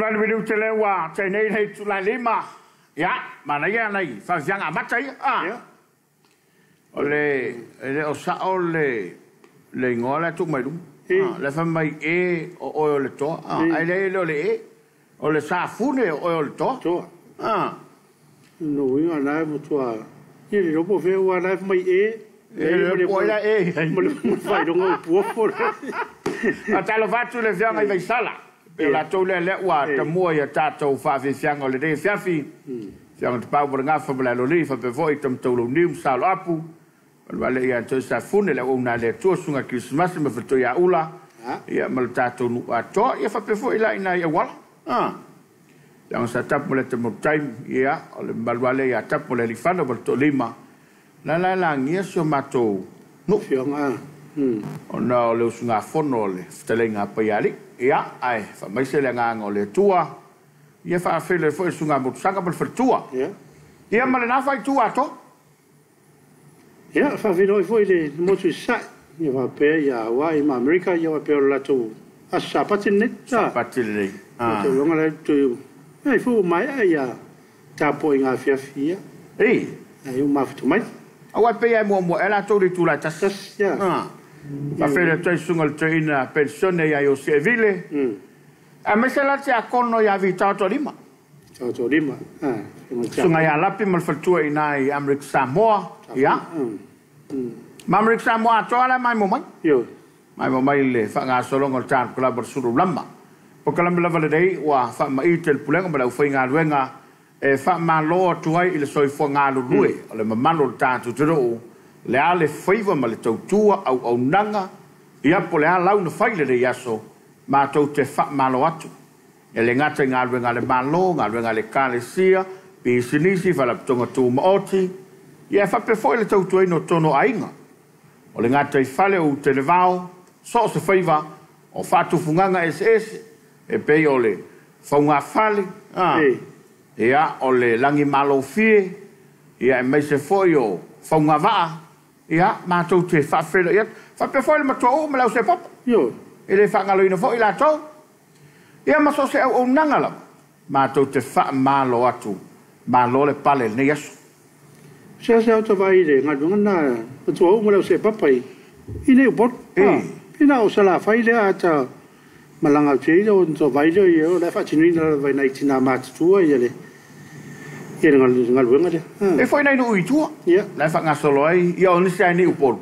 Tulan video telewa Chinese hay tulan lima. Ya, mana ya nai. Fasiang amat saya. Oleh osa oleh le ngola tu mai dum. Le fa mai o le to. Ai le ole sa fune o le to. No winga na mo tua. Ni ro po fe wa na mai le po la mo fai do ngo po po. Atalo fatu le vianga i vai sala. E la tau le wa ta mua ia tātou whaafianga o le rei Afiafi. Fianga te pau ngā whamala lori, whape voi tam tau lau niu, salo apu. Wale ia tau sa fune le una le tuasunga Christmas, me whato ia ula. Ia mal tātou nu atoa, ia whape voi la ina ia wala. Fianga sa tapu le te motaim, ia, o le malwale ia tapu le lifana, wale lima. La ngia sio matou. No fianga. O na o le usunga fono le, whtalenga paialik. Ia, ai, fa mai se le nganga o le tua. Ia fa afele foi sunga motusanga mal tua. Ia ma le na fai tua to. Ia, fa vino foi le motu sa. Ia va pe ia wa i ma America ia va pe la tu. Asa patine. Patine. To longa le tu. Ai fu mai ia. Tapuaiga Afiafi. Ei, ai o ma fu mai. Awa pe ia mo ela to ri tu la tas. Ia. Va fere toi sungal teina pensione ia o civile. A me se la te akono ia vita to lima. To lima. Sunga ia lapi mal fatua ina i Amrik Samoa. Ia. Mamrik Samoa to ala mai mo mai. Yo. Mai mo mai le fa nga solongo tan kula ber Suluaulama. O kala me lava le dei wa fa mai tel pulenga ma fa nga luenga e fa ma lo tuai ile soi fo nga lu lue. Ole ma mano tantu tro. Le ale faiva ma le tautua au nanga ia po le ala una faile le yaso ma tau te fa malo atu e le ngata ngā ruenga le malo ngā ruenga le kālesia pi sinisi fa la ptonga tu maoti ia fa pe foi le tautua ino tono ainga o le ngata i fale o te levao so se faiva o fatu funganga SS e pe o le faunga fale ia o le langi malo fie ia e mai se foi o faunga waa ia ma tau te whawhera ia whape whaile matua o me lau se papa yo e le whangalo ina fo i la tau ia ma so se au nangala ma tau te wha malo atu ma lo le pale ne yasu se au ta vai le ngā na matua o me lau se papa i ne bot ina o sala whaile ata malanga te i o nto vai le i o le whatinu ina vai na itina mātutua i le ia ngal wenga le e foi nei no uitua ia la fa nga solo ai ia o nisi ai ni upol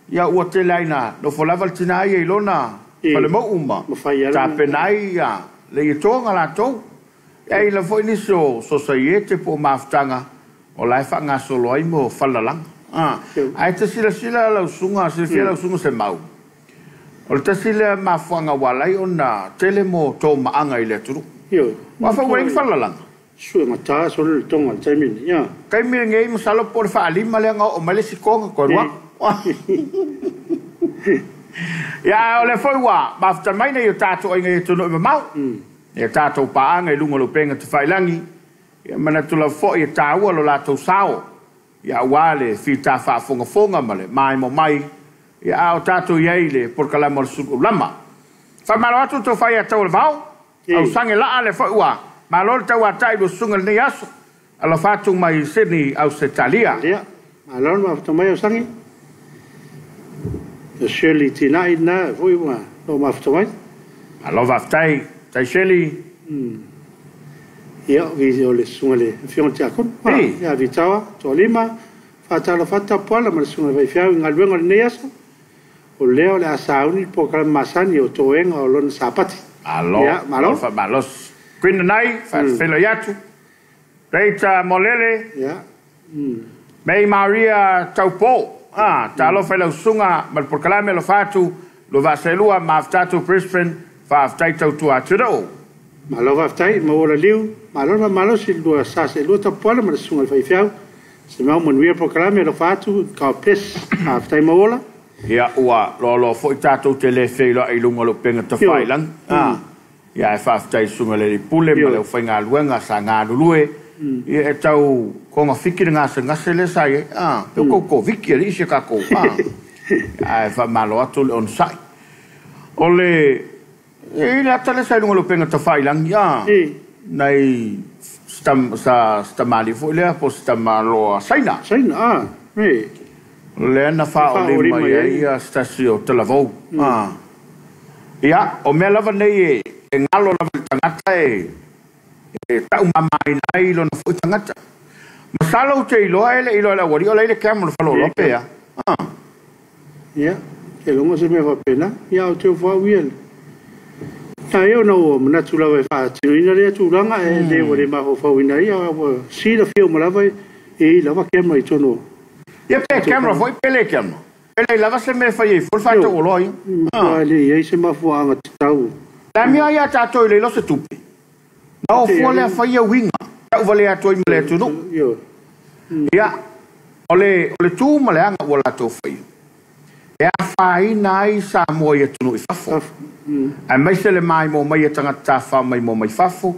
ia o te laina no fo lava tina ia ilona pale mo uma ta penai ia le i tonga la to ai la foi ni so societe po maftanga o la fa nga solo ai mo falalang ai te sila la sunga se fia la sunga se mau o te sila mafanga walai ona telemo to maanga ile turu yo wa fa weng falalang sua ngata so le tonga taimin ia kai mi ngai mo salo por fa lima le nga o male sikonga ko wa ya ole foi wa bafta mai nei tato ngai to no mau e tato pa ngai lungo lo penga te failangi ya mana tu la fo e taua lo la to sao ya wale fita fa fonga male mai mo mai ya o tato yeile por kala mo Suluaulama fa malo tu to fa ya to vau au sange la ale foi wa ma lor tau atai do sungal ni aso ala fatu mai Sydney au Setalia ia ma lor ma fatu mai sangi the Shirley tina ina foi wa no ma fatu mai ala vatai tai Shirley ia vi ole sungale fionti akon ia vitawa to lima fatala fata pola ma sungal vai fiau ngalwenga ni aso o leo le asauni po kala masani o toenga o lon sapati alo malo fa balos Queen nai fa felo yatu Reita molele May Maria taupo talo felo sunga mal por kalame lo fatu lo vaselua maftatu Brisbane fa aftai tautu atiro malo aftai mo ora liu malo si lo sa se lo tapola mal sunga fa fiau se mau mon wir por kalame lo fatu ka pes aftai mo ola ia ua lo foi tatu tele felo ai lungo lo penga to failang ia e whaftai sunga le pule ma leo whainga luenga sa ngā lulue ia e tau konga whikiri ngā se ngase le sai peo koko wiki isi kako ia e whamalo atu le on sai o le E la tale sai lungo lo penga ta fai lang ya. Nei stamali fo le po stamalo saina. Saina Le na fa o le mai ia stasio te lavo. Ia o me lava nei e ngalo na tangata e ta umamai nai lo na fo tangata. Masala o te iloa ele iloa la wari o le camera fa lo pe ya. Ia ke longo se me va pena ia o te fa wiel. Ta eu no na tula vai fa ina le tulanga e le wari ma ho fa ina ia si da film la vai e lava camera i tono. Ia pe camera foi pele camera. Pele lava se me fa i fo fa to lo ia. Le ia se ma fu anga tau. La mia ia ta to le lo se tupi. No fo le fa ia winga. Ta vale a to i le tu no. Ia ole tu ma le anga wala to fa. E a fai nai sa mo ia tunu i fafo. A mai se le mai mo mai tanga ta fa mai mo mai fafo.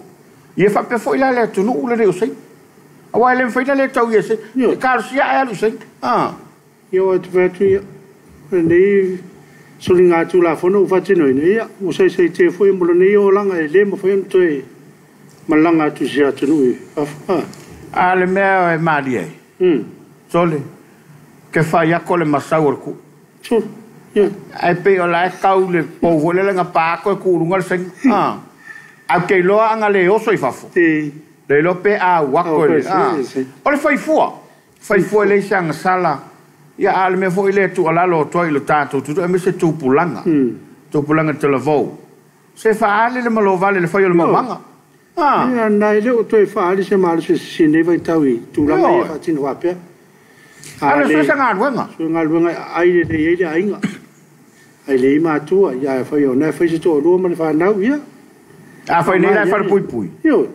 Ia fa pe foi la le tunu ule le usai. A wai le fai le tau ia se. E kar sia ia usai. Ia o te vetu nei sulinga tu la fono fa tino ia o sai te foi mo nei o langa e le mo foi to e malanga tu sia tunu i fafo. A le mea e mari e. Sole. Ke fai a kole masau ku. Ai pe o la tau le po vole nga pa ko ku runga sen a ke lo anga le o soi fafo le lo pe a wa ko le o le fai fu le sang sala ya al me fo ile tu ala lo to ile tato tu me se tu pulanga te lavo se fa ale le malo vale le fai le manga ya nai le o to fa ale se mal se ne vai taui tu la me fa tin wa pe ale so sanga wenga ai le ainga ai le ma tua ia fa yo na fa se to lo ma fa na ia a fa ni la fa pui yo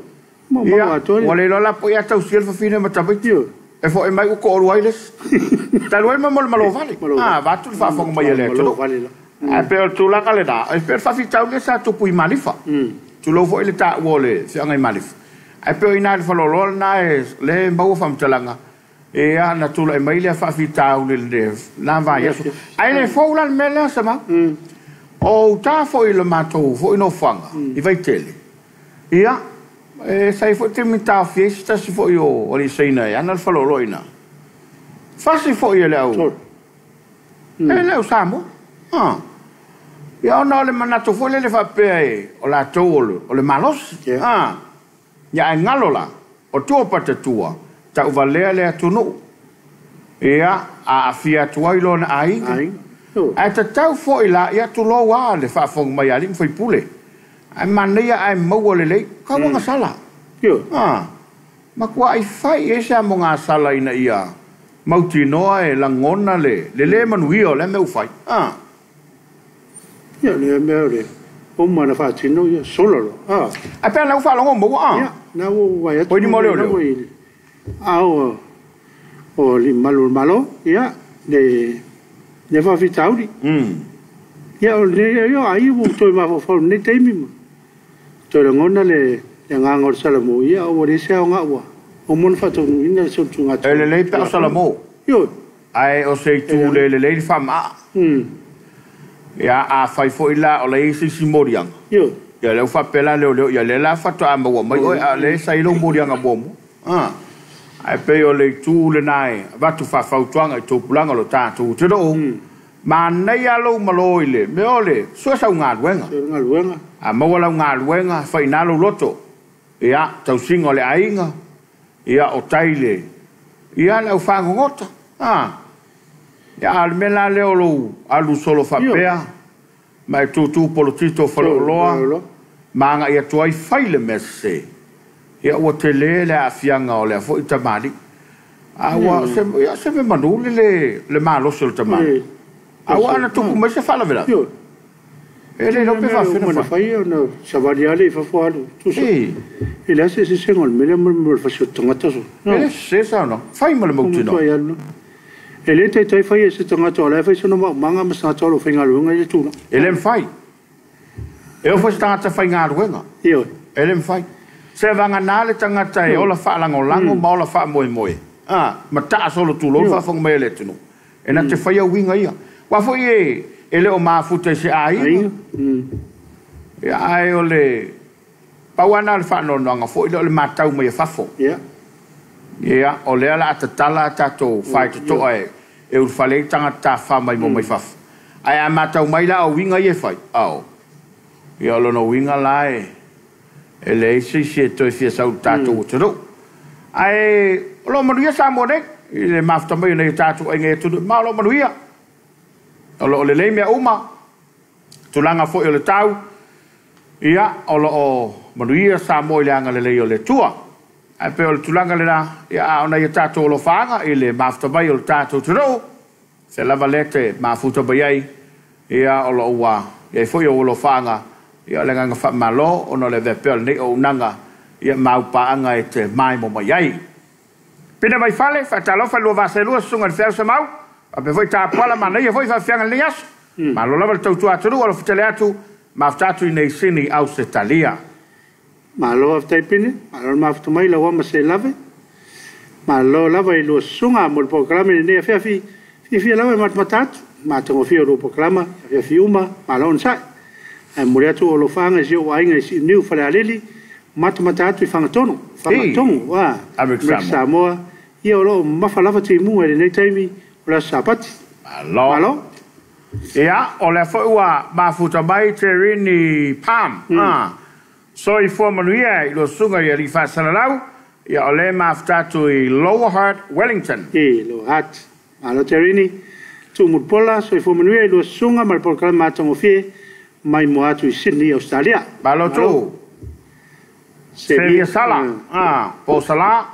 mo to o le la poi a tau sil fa fine ma ta yo e fo e mai ko o wireless tal wel ma malo vale va tu fa fo mai le to a pe tu la kale da e per fa fi tau le sa tu pui malifa tu lo fo le ta wole se ngai malif a pe ina fa lo na le mbau fa mtalanga e ana tula e mai le fa fitau le na vai aso ai le fo la mele sama o ta fo ile mato fo no fanga I vai tele ia e sai fo te mita fiesta si fo io o li seina e ana fa lo loina fa si fo ile au e le usamo ia no le manato fo le fa pe o la tolo o le malos ia ngalola o tu pata tua ta uvalea le atunu ia a Afiafi lo na ai ai ta tau fo ila ia tu lo wa le fa fong mai ali foi pule ai mania ai mo le ka nga sala yo ma kwa ai fai e sa mo nga sala ina ia mauti noa e la ngona le manuio le meu fai ia le mere o mana fa tino ia solo ai pe la fa lo mo na o vai o ni mo le o li malo ia le fa fitauri ia o le ia ai o to ma fo ne temi to le ngona le nga ngor salamo ia o le se nga wa o mon fa to ina so tunga le pa salamo yo ai o sei tu le fama ia a fai fo ila o le si moriang yo ia le fa pela le ia le la fa to amba wa mai o le sai lo moriang a bomo ai pe o le tu le nai va tu fa tuanga i tu pulanga lo tatu te do ma nei alo malo ile me ole so sa nga luenga a mo wala nga luenga fa ina lo loto ia tau singo le ainga ia o taile ia le fa ngota ia al mela le olo alu solo fa pea ma tu politito fa loa ma nga ia tu ai faile messe ia o te le afianga o le fo i tamari awa se me manu le malo sol tamari awa na tuku mai se fala vela ele no pe fa fina fa ia no savariale fa fo alu tu so ele se ngol mele mo fa so tonga so ele se sa no fai mo le mo tino ele te fai se tonga to le fa so no manga ma sa to lo fa ngalo ngai tu no ele fai eu fa sta ta fa ngalo nga io ele fai se vanga nale tangata e ola fa lango ma ola fa moi ma ta solo tu lo fa fong mele tunu e na te fa ia winga ia wa fo ele o ma futa se ai ia ai o le pauana le whanonanga fo i le matau mai fafo. Ia, o lea la atatala tato whai tato ai e ur whale tangata whamai mo mai fafo. Ai a matau mai la o winga i e whai. Au. Ia lono winga la e le isi si e toi fia sau tato o taro. Ai, lo manuia Samoa nek, i le mafta mai nei tato ai ngai tudu, ma lo manuia. O lo le leimea uma, tulanga fo i le tau, ia, o lo o manuia Samoa i le anga le lei o le tua. Ai pe o le tulanga le na, ia, ona i tato o lo whaanga, i le mafta mai o le tato taro, se lava lete mafuta mai ai, ia, o lo ua, ia, fo i o lo whaanga, ia, le nganga wha malo, ono le vepeo le nei o unanga, ia maupaanga e te mai mo mai ai. Pina mai fale, whatalofa lua vaselua sunga le wheo sa mau, a pe voi tāpala ma nei e voi whawhianga le asu. Ma lo lava le tautua aturu, alo fitele atu, ma whtatu i nei sini au se talia. Ma lo aftai pine, ma lo maftu mai la wama se lave, ma lo lava i lua sunga mo le pokalame ni nei Afiafi, fia lava i matatu, ma tango fia lua pokalama, Afiafi uma, ma lo nsai. Ai mure atu o lo whanga si o ainga i niu whale alili, matatu i whangatono, wa, Mek Samoa, ia o lo mawhalawa te imunga i nei taimi, o la sapati. Malo. Ia, o le whaua mafuta mai te rini Palm. So i fua manuia i lo sunga i rifa salalau, ia o le mafutatu i Lower Heart, Wellington. Lower Heart. Malo te rini, tu mutpola, so i fua manuia i lo sunga, ma le polkala matango fie, mai mo atu i Sydney, Australia. Malo tu. Sevia sala. Po sala,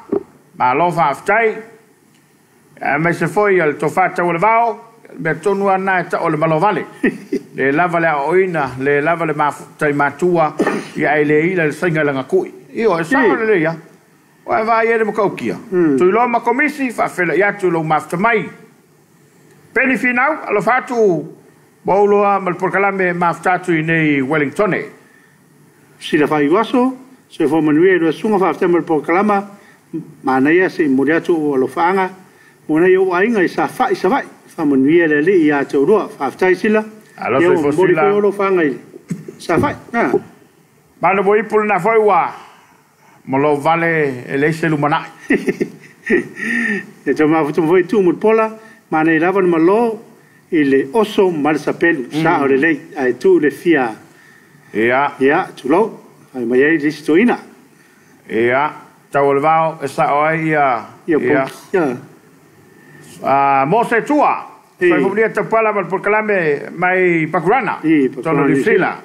ma lo whaftai. Me se foi al tofata o le vao, me tonu ana e ta o le malo vale. Le lava le oina, le lava le maftai matua, ia e le ila le sainga langa kui. Io, e sama le leia. O e vai ere mo kaukia. Tui lo ma komisi, whawhela i atu lo mafta mai. Peni finau, alo fatu, bauloa malporkalame maftatu i nei Wellingtone. Sila whai waso, se fo manuia i rua sunga whaftai malporkalama, ma naia se moriatu o alo whaanga, mona i o ainga i sa whai sa vai. Wha manuia le li i a te urua, whaftai sila. Alo se fo sila. Mori koe alo whaanga i sa whai. Mana bo ipul na foi wa, molo vale e leise lumanai. E te mafutu mwoi tu mutpola, ma nei lava ni malo, i le oso marisapelu, sa o le lei, ai tu le fia. Ia, tu lau, ai mai ei lisi toina. Ia, tau le vau, e sa oai ia. Mo se tua, sai fumilia te pala mal por kalame mai pakurana, tono li frila.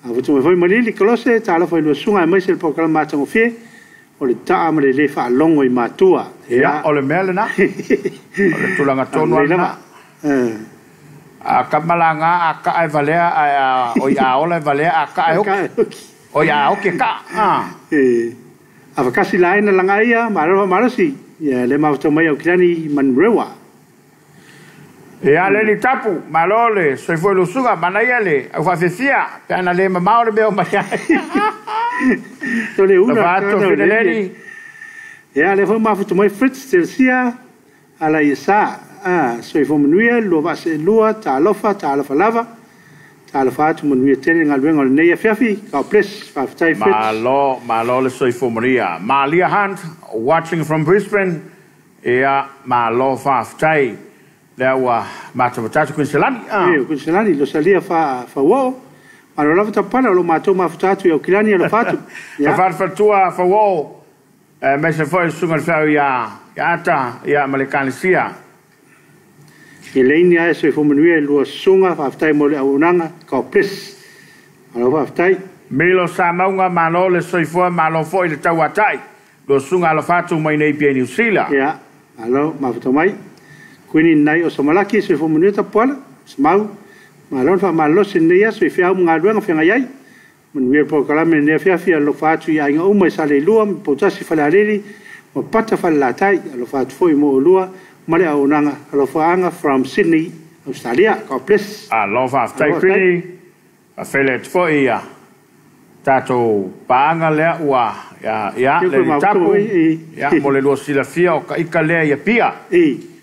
Avutu me foi malili kolose, ta ala foi lua sunga e mai se le por kalama matango fie, o le taa ma le le wha longo i matua. Ia, o le mea le na, o le tulanga tonu ana. A kamalanga a ka ai valea o ia ola valea a ka ai o ia o ke ka a vakasi laina langa ia marasi ia le mauta mai o kirani manrewa ia le ni tapu malole so foi lo suga manaia le au fa fia kana le mama o le beo mai to le una vato fideleni ia le foi mafuta mai fritz tercia ala isa so i fomanuia lo vase lua ta alofa lava ta alofa atu manuia tele ngalwenga le nei Afiafi ka ples fa tai fit malo le so i fomanuia Malia Hunt watching from Brisbane malo fa tai le wa matatu kunselani kunselani lo salia fa wo malo lava ta pana lo mato mafutatu ya kilani lo fatu ya fa tua fa wo me se foi sunga fa ya ata ya malekanisia e leini a so i fomanuia e lua sunga whaftai mo le aunanga ka ples alo whaftai Milo sa maunga malo le soifua malo foi le tau atai lo sunga alo fatu mai nei pia New Zealand ia alo mafuta mai kuini nai o samalaki so i fomanuia tapuala smau malo fa malo se neia so i fiau mga luenga whianga iai manuia po kalame ne Afiafi alo fatu i ainga uma i sale lua potasi falariri mo pata falatai alo fatu foi mo lua mare au nanga alo faanga from Sydney Australia ka ples alo fa tai kini a felet foi ia tato paanga le ua ya le tapu ya mo le lo sila fia o ka ika le ia pia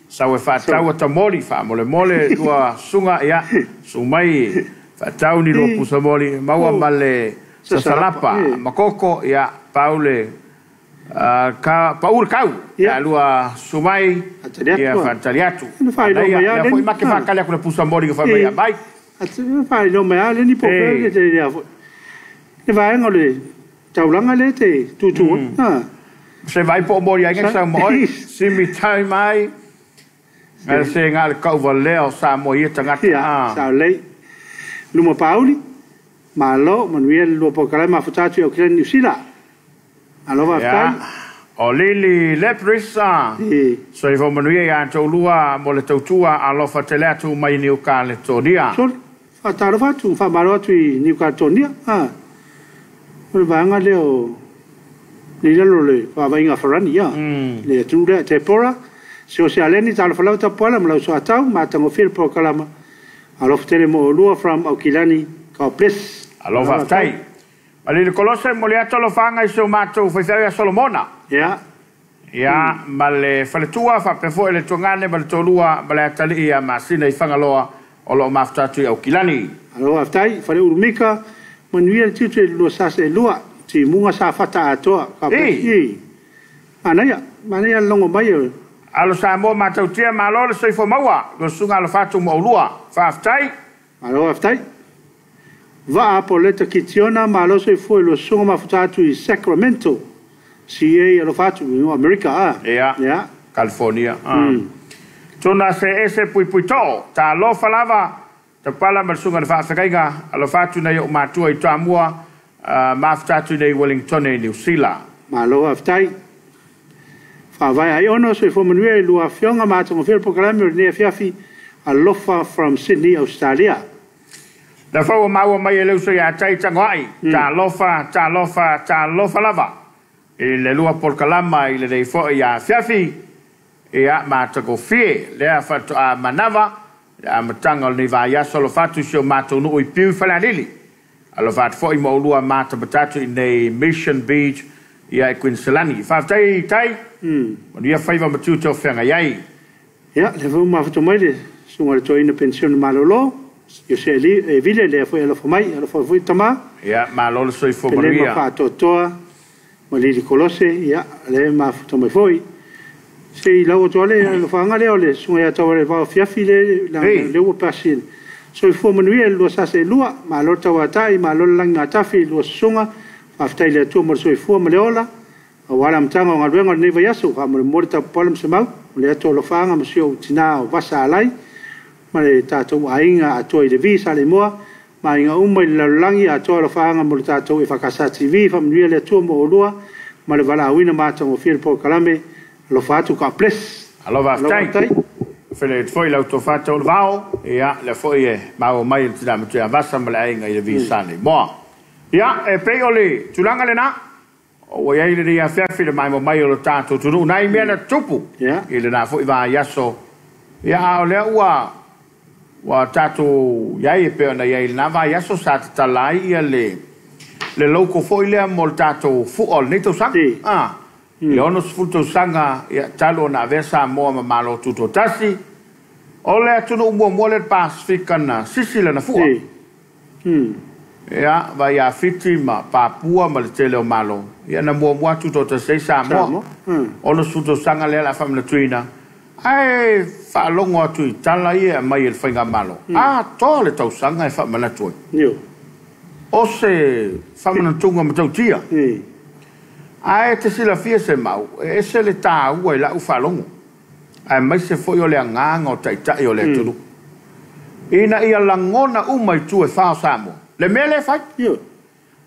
sa we fa tau ta moli fa mo le tua sunga ya sumai Fatau ni lo pusamoli maua male sasalapa makoko ya Paule ka Paul kau ya lua sumai ya fataliatu. Ya foi make fakale ku pusamoli ka fa bai. Fai no me ale ni po pe te ya. Te vai ngole taulanga le te tutu. Se vai po mori ai ngasa moi simi tai mai. Ngal se ngal kau valeo sa mo ia tangata. Sa lei. Luma Pauli, malo, manuel lo pokala ma futatu o kren New Alova tai. O lili leprisa. So i manuel ya tolua mo le tautua alofa telatu mai ni ka le tonia. So fataro fatu fa malo tu ni ka tonia. Mo vanga leo ni le fa vainga farani ya. Le tu le tepora. Se o se aleni talo falau tapola mo so atau ma tango fil pokala ma. Alof tele mo lua from Aukilani ka ples. Alof aftai. Ali le kolose mo le atolo fanga i so mato foi fai a Solomona. Ya. Ya male faletua fa pe fo ele tongane mal tolua male atali ia masina i fanga loa o lo maftatu i Aukilani. Alof aftai fale urmika mo nuia titu lo sase lua ti munga sa fata atoa ka ples. Manaya longo mai. Alo Samoa matau tia malo le soifo maua lo sunga lo fatu mo lua fa aftai alo aftai va poleta kitiona malo soifo lo sunga mafutatu i Sacramento CA lo fatu no America ya California tuna se ese puipuito ta lo falava ta pala mal sunga le fa afaiga alo fatu na yo matua i tamua mafutatu nei Wellington e New Zealand malo aftai fa vai ai ono so fo manuel lua fionga matongo fel programa ne Afiafi alofa from Sydney Australia da fo maua mai le so ya tai tangoi ta lofa lava le lua porkalama ile dei fo ya Afiafi ya matako fie le fa manava ya matango ni va ya solo fatu sio mato no i piu fala lili alofa fo i mo lua mata batatu in Mission Beach ya Queensland fa tai dia faiva matu to fenga yai ya le vou ma foto mai le sunga to ina pension malolo yo se li vile le foi lo mai lo foi tama ya malolo soi fo maria maria le fa to ma li kolose ya le ma foto mai foi se la o to le lo fa ngale le sunga ya to le va Afiafi le o pasin so fo manuel lo sa se lua ma lo tawa tai ma lo langa tafi lo sunga aftai le to mo so fo ma le ola wala mtanga ngalwenga ni vayaso fa mo morta polem semau le to lo fanga mo sio tina o vasa lai ma le tato ainga ato i de visa le moa ma inga umai la langi ato lo fanga mo tato e fakasa TV fa mo le to mo lua ma le vala wina ma tango fil po kalame lo fatu ka ples alo va tai fele foi la to fato vao ya le foi ma o mai tina mo tia vasa ma le ainga i de visa le moa ya e peole tulanga le na o ia ile ia Afiafi le mai mai o tato tunu nai mena tupu ile na foi va yaso ya o le wa tato ia e pe na ia na va yaso sa talai ia le loko foi le mo tato fu ol ni to sang le ono fu to sanga ia talo na vesa mo malo tuto tasi o le tunu mo le Pacific na sisila na fu ya va ya fitima Papua ma le tele o malo ya na mo tu to te Samoa ono suto sanga le la family tuina ai fa longo tu tala ia mai el fainga malo to le tau sanga e fa mana tu o se fa mana tunga ma tau tia ai te sila fia se mau e se le ta u la u fa longo ai mai se foi o le nganga o tai tai o le tulu ina ia langona u mai tu e fa Samoa le mele fai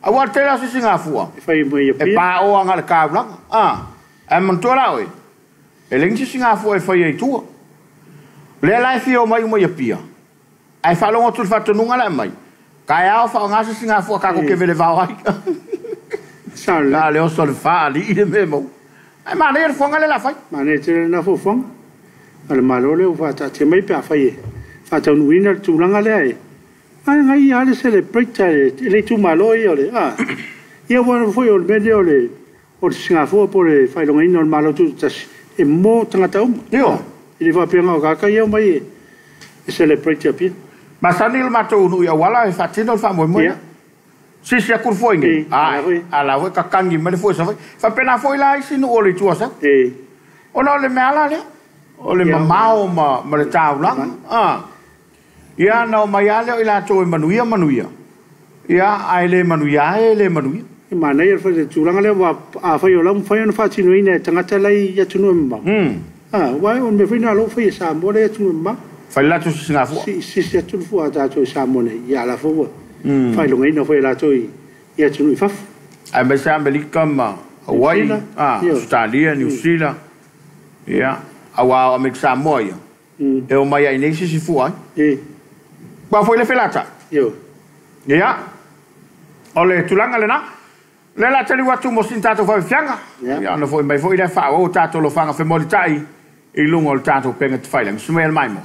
a wa tela si Singapura fai mai e pa o anga le kabla e montola oi e lengi Singapura e fai tu le la fi o mai mo pia ai fa longo tu fa tununga la mai kai a fa nga si Singapura ka ko ke vele va ai la le o sol fa li de memo ai ma le fonga le la fai ma ne te na fo fong al malo le fa ta te mai pa fai fa ta un winner tu langa le ai ngai ale celebrate le tu malo io le io voglio foi o medio le o Singapore por le fai longa in malo tu e mo tanga tau io ili va penga o ka io mai celebrate pi Masani le matou nu ia wala e fatino fa mo mo. Sisi aku foi ngi. Ala we kakangi me foi sa. Fa pena foi la isi nu ole tua sa. Ona le mala le. Ole mamao ma le tau lang. Ia no maiale ila to manuia. Ia ai le manuia le manuia. Mana ia fa turanga le wa a fa yo lam fa yo fa tinu ine tangata lai ya tunu mba. Wai on me fina lo fa sa mo le tunu mba. Fa la tu singa fu. Si tunu fu ata to sa mo ne ya la fu. Fa lo ngai no fa la to ya tunu fa. Ai me sa me likama Hawaii, Australia, New Zealand. Ia, awa o me Samoa. E o mai ai nei si fu ai. Ba foi le felata. Yo. Ia. Ole tulanga le na. Le la tali watu mo sin tato fa fianga. Ya no foi mai foi le fa o tato lo fanga fe molitai. I lungo o tato penga te failang. Sumel mai mo.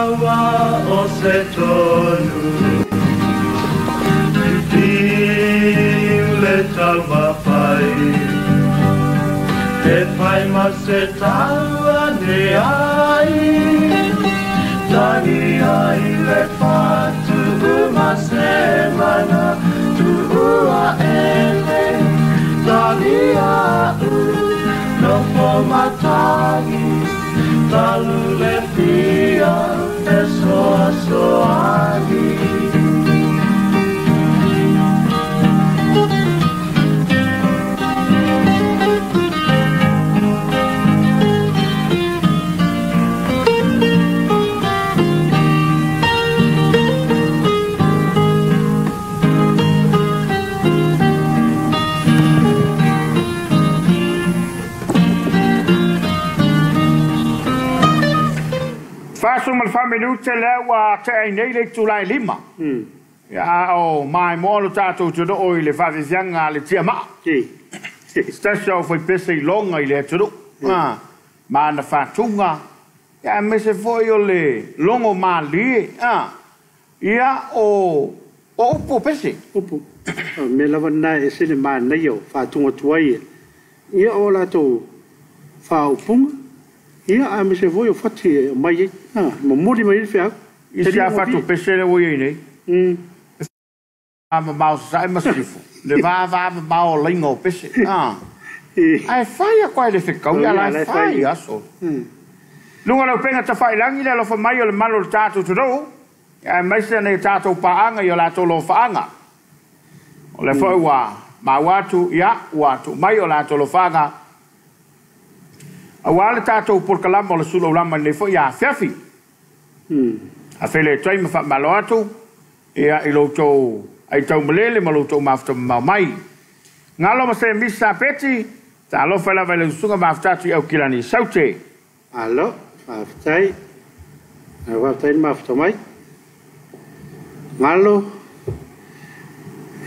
tawa o se tonu le tawa pai e pai ma se tawa ne ai tani ai le fatu ma se mana tu ua ele tani au no po matani talu le pia e soa soani Fasung mal minuut lewa te nei tulai lima. Ja o mai molo tato to do oile fa vianga le tiama. Stasio foi pesi longa ile to. Ma na fatunga. Ja me se foi ole longo mali. Ia o po pesi. Opo. Me lava na e sene ma na yo fatunga tuai. Ia o la to fa opung. Ia a me se voi o fati mai ma mori mai fe. Ia fatu pesi le voi nei. Ma mau sai masifo. Le va mau lingo pesi. Ai fai a quale fe kau ya la fai aso. Lunga lo penga ta fai langi le lo fa mai le malo tato to do. Ya mai se ne tato paanga yo la to lo faanga. O le foi wa ma watu ya watu mai o la to lo faanga. Awale tato por kalamba le Suluaulama ne foi ya Afiafi. A fele trai ma fa malo atu. Ia ilo to ai tau malele malo to mafta mai. Ngalo ma se misa peti. Ta lo fa la vele sunga maftatu au kilani saute. Alo, maftai. Maftai mafta mai. Ngalo.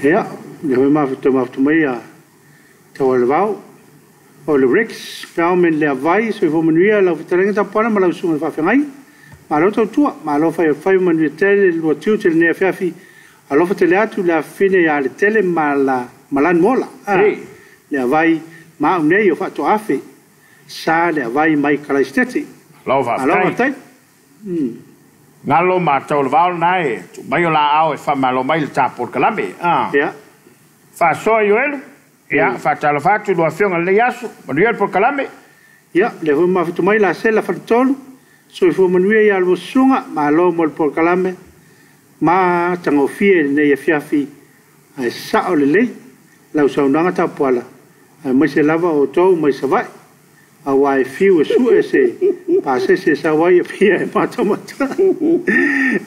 Ja, ne mafta mai a. Tawalvau. O le Rex, pau men le vai, so fo manuia la fitarenga ta pana ma la sunga fa fengai. Ma lo to tua, ma lo fa manuia tele lo tiu tele ne Afiafi. Alo fa tele atu la fine ya le tele ma la malan mola. Le vai ma unei o fa to afe. Sa le vai mai kala steti. Lo va. Alo tai. Ngalo ma tau val nai, mai la au e fa malo mai ta por kalambe. Ja. Fa so yoel. Ja, fa tala fa tu do afionga le yasu, manuel por kalambe. Ja, le ho ma fitu mai la sela fa tolu. So fo manuia ya lo sunga ma lo mol por kalambe. Ma tango fie ne Afiafi. Ai sa o le la usaunanga ta poala. Ai mai se lava o tou mai se vai. A wai fiu e su e se pa se sa wai e pia e matamata.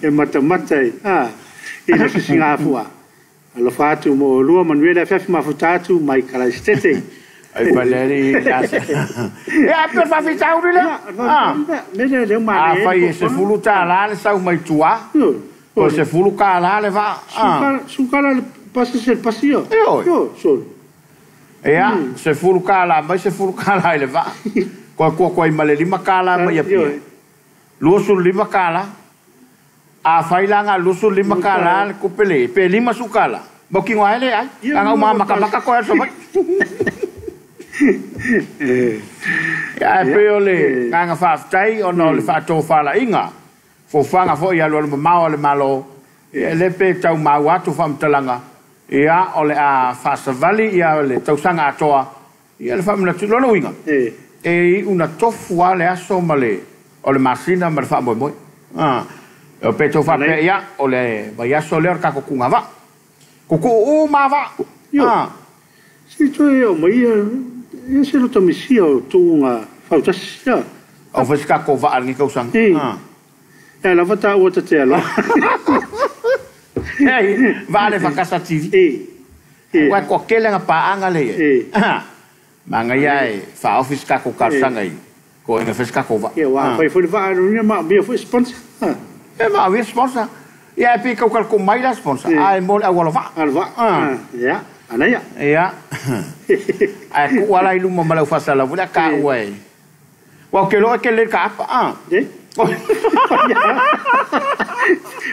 E matamata e. E na fisinga afua. Alo fatu mo lua manuela Afiafi mafutatu mai kala stete. Ai valeri yasa. E per fa fitau le. Me le ma. Fai se fuluta la le sau mai tua. O se fuluka la le va. Sukala passa se pasio. Yo, sol. Ea, se fuluka la, mai se fuluka la le va. Ko male lima kala mai apia. Lusul lima kala. A failanga lusul lima kala ko pele, pe lima sukala. Boki ngwa ele ai. Anga mama maka ko so mai. Ya pe ole, nganga fa tai ono le fa to fa la inga. Fo fanga fo ia lo mau le malo. Le pe tau mau atu fam talanga. Ia ole a fasavali ia le tau sanga atoa. Ia le fam na tulo winga. E una tofu ale aso male. Ole masina mar fa moi moi. O pe to fa pe ia ole vai aso le ka ko kunga va. Ko o ma va. Si to e mai e se lo to misio tu nga fa tasia. O fa ska ko va ngi ko sang. E la vata o te alo. Ei, vale fa casa TV. Wa ko kele nga paanga le. Manga ia fa office ka ko sanga i. Ko nga fa ko va. Ia wa fa va no ma bi fo sponsor. E ma vi sponsor. Ia pe ko ko mai la sponsor. Ai mo a wala va. Alva. Ja, anaya. Ja. Ai ko wala ilu mo mala fa sala vula ka wai. Wa ke lo ke le ka pa.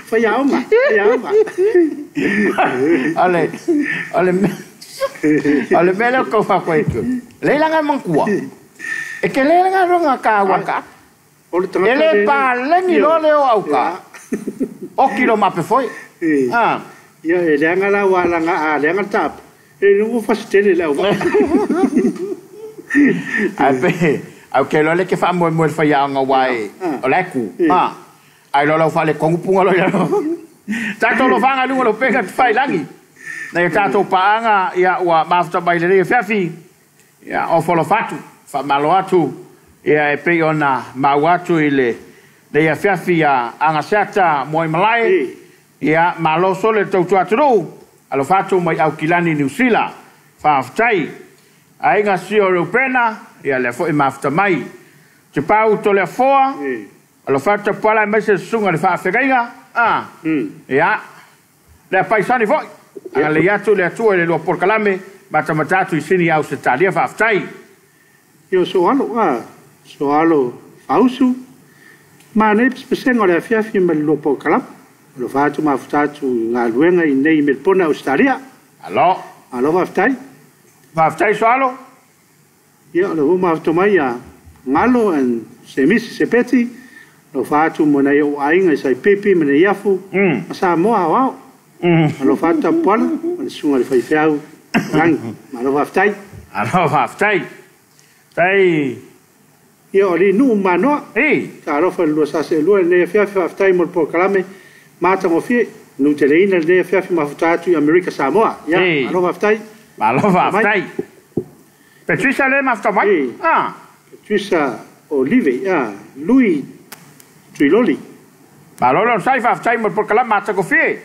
Phải giáo mà. Ale mele ko fa ko itu. Lelangan mangkua. Ke lelangan ronga ka waka. Ele pa lengi lo leo au ka. O kilo mape foi. Ah. Ya lelangan la wala nga lelangan tap. Não faz ter lá o au ke lo le ke fa mo fa ya nga wai o le ku ai lo fa le kongu punga lo ya ta to lo fanga lu lo pega fai langi na ta to paanga ya wa mafta bai le Afiafi ya o folo fatu fa malo atu ya pe ona mawatu ile le Afiafi ya anga sata moi malai ya malo sole to atu alo fatu mai au kilani New Zealand fa ftai ai nga si europena ia le fo mafta mai te pau to le foa alo fatu pala mai se sunga le fa Afiaga ia le paisani foi ale yatu le tu le lo por kalame mata matatu isini au se talia fa ftai yo soalo ausu ma ne spesengo le Afiafi me lo por kalame lo fatu maftatu ngaluenga nei me pona Australia alo maftai soalo ya lo maftomai ya ngalo en sepeti lo fatu mona yo ainga sai pipi me yafu Samoa wa alo fatu pala sunga le faifiau nang alo maftai tai yo li nu mano ta ro fa lo sa se lo ne Afiafi maftai mo por kalame mata mo fi nu te leina le Afiafi mafutatu America Samoa ya alo maftai Patricia le maftamai Patricia Olive Louis Triloli lo sai maftai mo por kala mata ko fi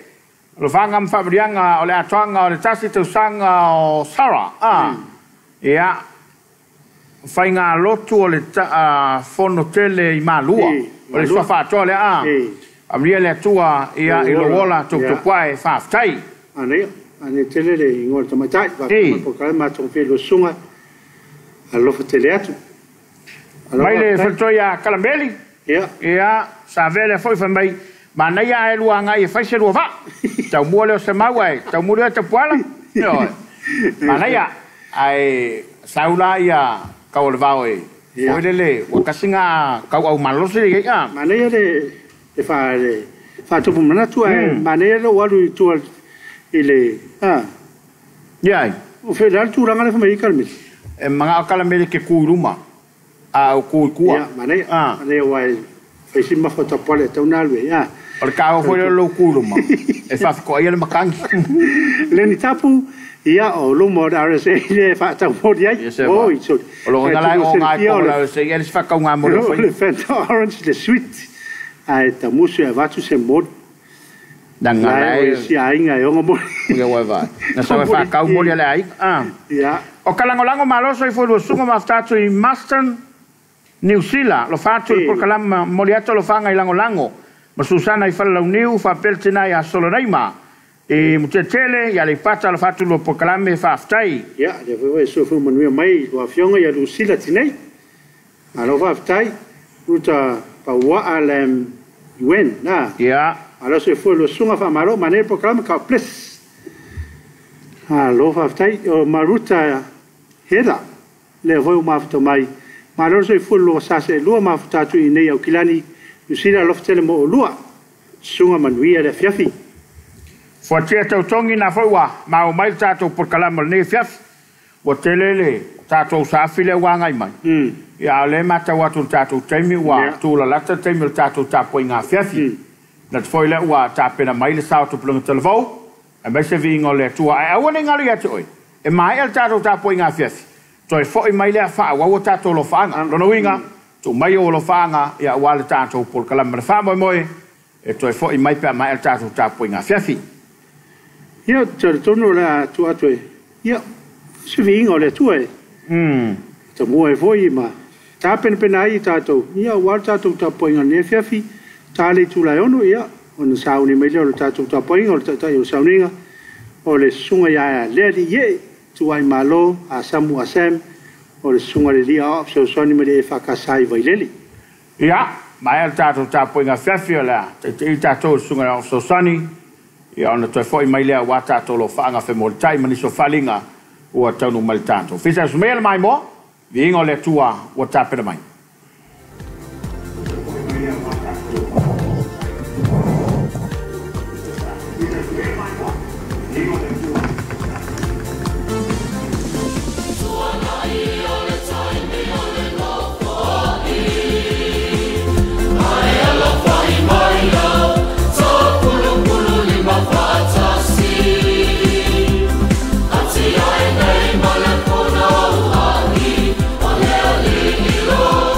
lo fangam fabrianga ole atwanga ole tasi tu sanga o Sara ya fainga lotu ole fono tele imalua ole so fa tole Amria le tua ia i lo wola tu puai fa ftai. Ane tele le ingol to matai va po kalma to fe lo sunga allo fatele atu. Mai le faltoia kalambeli. Ia sa vele foi fa mai mana ia e luanga i fa se luva. Tau mo le se mawai, tau mo le te puala. Mana ia ai saula ia kaulvaoi. Foi le wakasinga kau au malosi ia. Mana ia le fa to mana tu manera o alu tu ile ya o federal tu ranga le family kalmi e manga kalmi ke kuruma a ku ya mana ne wai fa sima foto pole te unalwe ya o ka o foi lo kuruma e fa ko ia le makang le ni tapu ia o lo mo da se le fa ta mo dia o so lo ngala o ngai ko la se ia le fa ka nga mo lo le orange the sweet ai ta musu e vatu se mod dangai si ainga yo mo nga wa na sa fa ka mo le ai ya o kalangolango maloso i foi lo sunga maftatu i Maston New Zealand lo fatu por kalam moliato lo fanga i langolango ma Susana i fa la uniu fa peltina ya Suluaulama e mutetele ya le pata lo fatu lo por kalam me fa ftai ya le foi so fu manu mai lo afionga ya Lucila tinei alo fa ftai ruta pa wa alem wen ya alo se foi lo sunga fa maro mané por kalam ka ples alo fa ftai o maruta hera le voi mafto mai maro se foi lo sa se lo mafta tu nei au kilani usira lo ftele mo lua sunga manuia le Afiafi fo tete tongi na foi wa ma o mai tato por kalam le Afiafi o telele tato sa file wa ngai mai ya le mata watu tato temi wa tu la lata temi tato Tapuaiga Afiafi na foi le wa tapena mai le sa tu plunga televo e mai se vingo le tua ai awone ngali atu oi e mai el tato Tapuaiga Afiafi toi foi mai le fa wa tato lo fanga no winga tu mai o lo fanga ya wa le tato por kalam le fa moi e toi foi mai pe mai el tato Tapuaiga Afiafi ya torno la tu atu ya se vingo le tu to mo e foi ma ta pen ai tato ya wa tato Tapuaiga le Afiafi ta le tu la ono ya on sauni mai le tato Tapuaiga o ta yo sauninga o le sunga ya le di ye tu ai malo a Samoa sem o le sunga le dia so soni me le EFKS vai leli ya mai al tato Tapuaiga Afiafi la te tato sunga o sosani ia ona toi foi mai lea wa tato lo faanga fe mo tai mani so falinga o tonu mal tato fisa sumel mai mo vingo le tua o tapere mai Lord.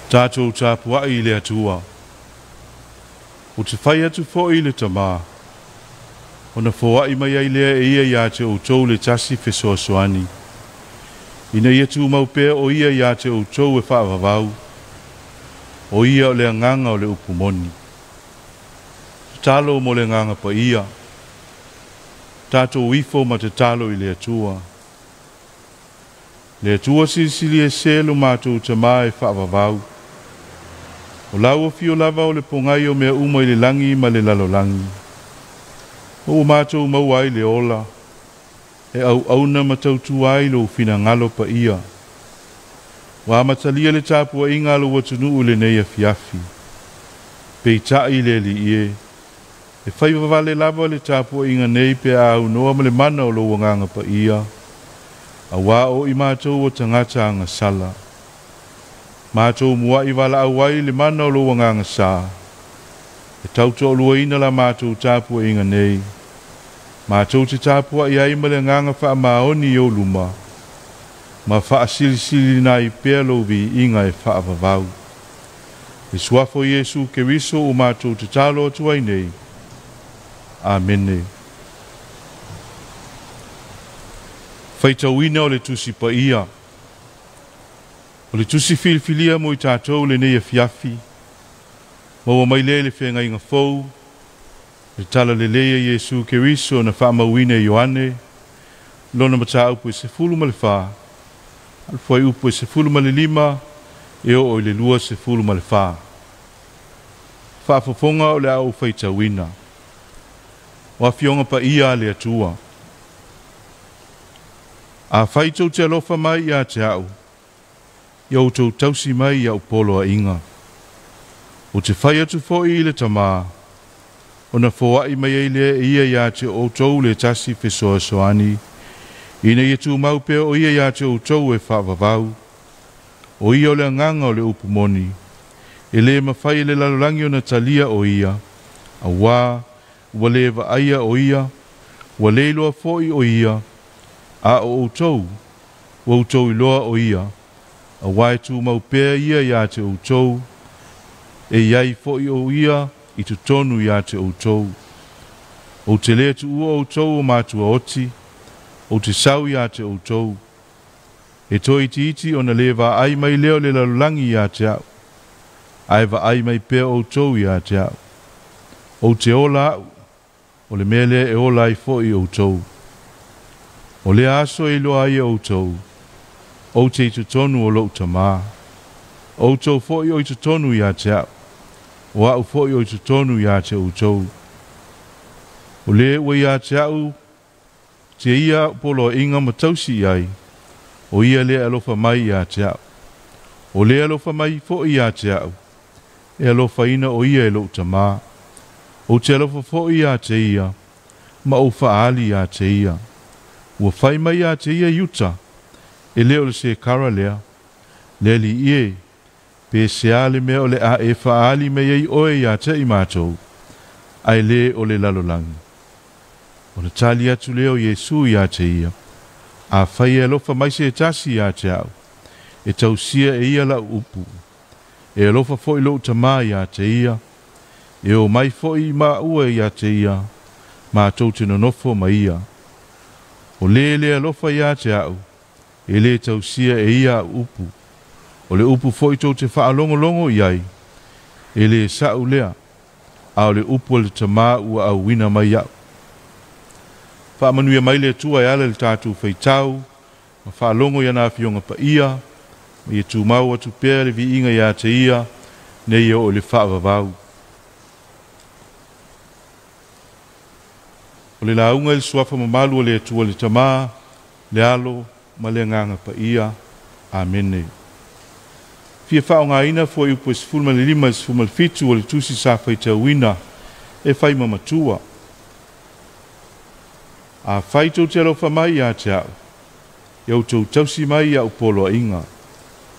Tātou Tapuaiga le atua. O te whai atu fo i le tamā. O na fōai mai ai lea ia ia te o tau le tasi whesoasoani. Ina ia tu mau pēr o ia ia te o tau e whaavavau. O ia o le nganga o le upumoni. Talo mo le nganga pa ia. Tātou wifo ma te talo i le atua. Le atua sili e selo mātou tamā e whaavavau. O lau o fio lava o le pongai o mea uma i le langi ma le lalolangi. O mātou mau ai le ola. E au auna matautu ai lo fina ngalo pa ia. Wa matalia le Tapuaiga lo watunu le nei Afiafi. Pei tai le li ie. E whai wawale lava le Tapuaiga nei pe au noa ma le mana o lo wanganga pa ia. A wā o i mātou o tangata anga sala. Mātou mua i wala awai le mana o lo wanganga sa. E tauto o luaina la mātou Tapuaiga nei. Mātou te tāpua i aima le nganga wha maoni o luma. Ma wha sili na i pēlo vi inga e wha avavau. E suafo Yesu ke riso o mātou te talo atu ai nei. Amene. Whaitauina o le tusi pa ia. O le tusi filifilia mo i tātou le nei Afiafi. Maua mai le whenga inga fau. Le tala le leia Yesu ke riso na whaamawine Ioane. Lona mata upo e se fulu ma le wha. Alfoi upo e se fulu ma le lima. E o le lua se fulu ma le wha. Whaafafonga o le au whaitauina. O a fionga pa ia le atua. A whaitou te alofa mai ia te au. Iau tau tausi mai ia upolo a inga. O te whai atu foi i le tamā. O na fōai mai ei lea ia ia te o tau le tasi whesoasoani. Ina ia tu mau pēr o ia ia te o tau e whaavavau. O ia o le nganga o le upumoni. E le mawhai le lalolangi o na talia o ia. A wā, ua le aia o ia. Ua le loa fōi o ia. A o tau, ua tau i loa o ia. A wā e tu mau pēr ia ia te o tau. E iai fōi o ia. I tu tonu ia te outou. O te lea tu ua outou o mātua oti. O te sau ia te outou. E toi iti o na lewa ai mai leo le lalulangi ia te au. Aiva ai mai pēr outou ia te au. O te ola au. O le mele e ola i fo i outou. O le aso e loa ai outou. O te i tu tonu o lou tamā. Outou fo i o i tu tonu ia te au. O au fōi o i tonu ia te outou. O le ua ia te au, te ia polo inga matausi ai, o ia le alofa mai ia te au. O le alofa mai fōi ia te au, e alofa ina o ia e lo tamā. O te alofa fōi ia te ia, ma o faali ia te ia. Ua whai mai ia te ia yuta, e leo le se kara lea, le li ie, pe se ale me o le a e faali me ei oe ia te i mātou, ai le o le lalolangi. O na tali atu leo Yesu ia te ia, a whai e lofa mai se tasi ia te au, e tausia e ia la upu, e lofa foi lo tamā ia te ia, e o mai foi ma ua ia te ia, mātou te nonofo ma ia. O le lofa ia te au, e le tausia e ia upu, o le upu foi tau te whaalongo iai, e le sau lea, a o le upu le tamā ua au wina mai au. Whaamanuia mai le tua e ala le tātou whaitau, ma whaalongo ia nā fionga pa ia, ma ia tū mau atu pēr le vi inga ia te ia, ne ia o le whaavavau. O le launga le suafa mamalu o le tua le tamā, le alo, ma le nganga pa ia. Amene. Fia whao ngā ina fua upo e sifulma le lima e sifulma le fitu o le tusi sa whaitauina e whai mamatua. A whaitou te alofa mai a te au. E au tau tausi mai a upolo a inga.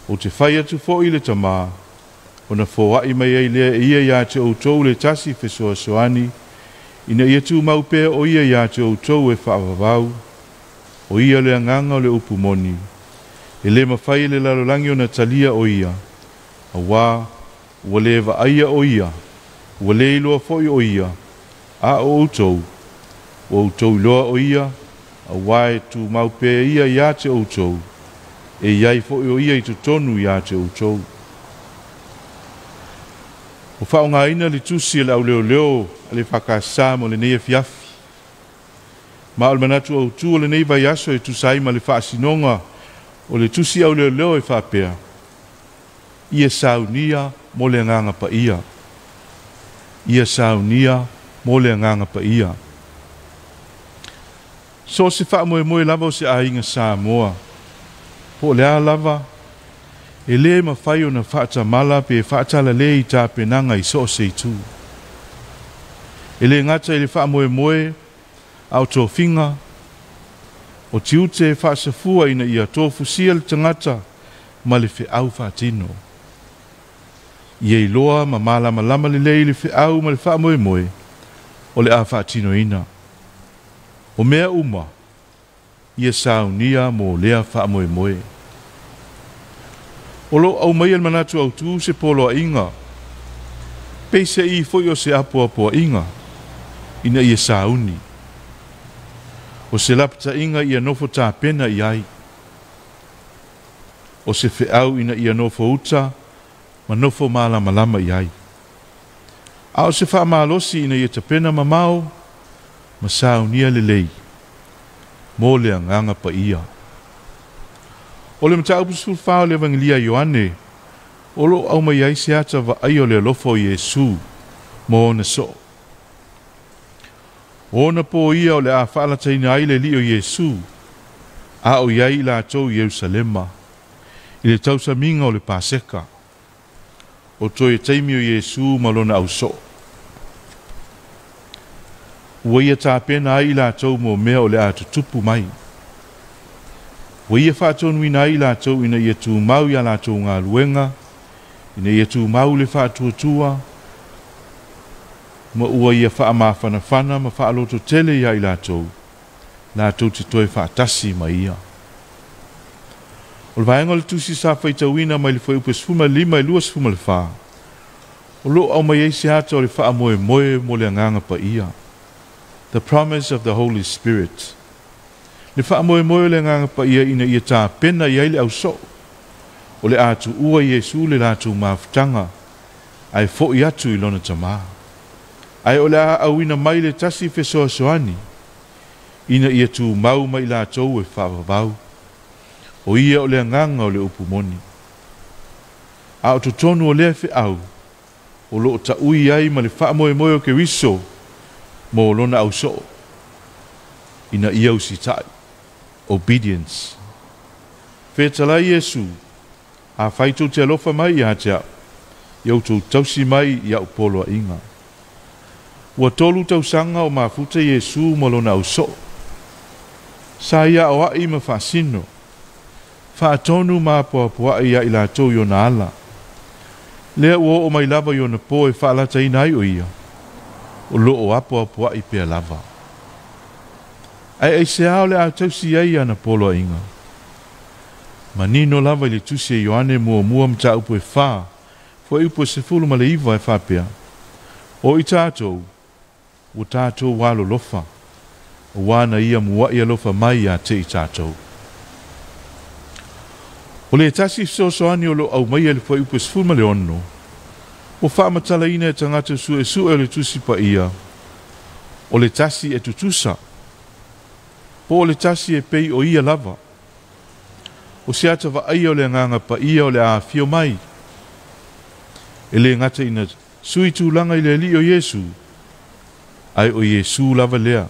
O te whai atu fo i le tamā. O na fōai mai ei lea ia ia te au tau le tasi whesoa soani. Ina ia tu mau pēr o ia ia te au tau e whaavavau. O ia le anganga o le upumoni. E le mawhai le lalolangi o na talia o ia. Awa, ua le vaaia o ia, ua le iloa foi o ia, a o outou iloa o ia, awa e tu maupe ia ia te outou, e iai foi o ia i tu tonu ia te outou. O whaongaina li tusi le au leo le whakasā mo le nei Afiafi. Ma o le manatu au tu o le nei vai aso e tu saima le whaasinonga o le tusi au leo e whapea. Ia saunia mo le nganga pa ia. Ia saunia mo le nganga pa ia. So se wha moe lava o se ainga Samoa. Po le a lava, e le ma whai o na whaata mala pe whaatala le i tā penanga i so se tu. E le ngata i le wha moe au tō whinga, o tiute whaasafua ina ia tō fusia le tangata ma le whi au whaatino. Ia i loa ma malama lama le le whi au ma le wha moe o le a whaatino ina. O mea uma, ia saunia mo lea wha moe. O lo au mai al manatu au tu se polo a inga. Peise i foi o se apo inga. Ina ia sauni. O se lapta inga ia nofo tā pena i ai. O se whiau ina ia nofo uta, ma nofo malama i ai. A o se wha malosi ina ia ta pena mamao, ma saunia lelei. Mo lea nganga pa ia. O le mta upu sulfao le evangelia Ioane, o lo au mai ai se ata wa ai o le lofo Yesu, mo na so. O na po ia o le a whaalata ina ai le li o Yesu, a o iai la tau Yerusalema, i le tausa minga o le Paseka, o toi taimi o Yesu malona au so. Ua ia tā pena ai la tau mo mea o le a tutupu mai. Ua ia whaatonu ina ai la tau ina ia tu mau ia la tau ngā luenga, ina ia tu mau le whaatuatua, ma ua ia wha ma whana ma wha aloto tele ia i la tau te toi whaatasi ma ia. O le vaenga le tusi sa whaitawina mai le whaiupe sfuma lima i lua sfuma le wha. O lo au mai eisi hata o le wha moe mo le anganga pa ia. The promise of the Holy Spirit. Le wha moe le nganga pa ia ina ia tā pena i aile au so. O le atu ua Yesu le latu mawhtanga. Ai fo i atu i lona tamaa. Ai o le a au ina mai le tasi fesoa soani. Ina ia tu mau mai la tau e whawawau. O ia o le nganga o le upumoni. A o tonu o lea au. O lo ta ui ai ma le wha moe o ke wiso. Mo lona au so. Ina ia usitai. Obedience. Whetala Yesu, a whaitu te alofa mai i hatea, iau tau tausi mai i au polo a inga. Ua tolu tau sanga o mafuta Yesu malona au so. Sa ia o ai ma whaasino. Whaatonu ma poa ia i la tau i ona ala. Lea ua o mai lava i ona po e whaalata inai o ia. O lo o apoa i pia lava. Ai se ao le a tausi ai ana polo a inga. Ma nino lava i le tusi e Ioane mua mta upo e wha, fua upo se fulu ma le iwa e whapea. O i tātou, o tātou walo lofa, o wana ia mua ia lofa mai a te i tātou. O le tasi soani o lo au mai e le fua upo se fulu ma le ono, o wha matala ina e tangata su e le tusi pa ia, o le tasi e tutusa, po le tasi e pei o ia lava. O se ata wa ai o le nganga pa ia o le Afio mai. E le ngata ina sui tūlanga i le li o Yesu. Ai o Yesu lava lea.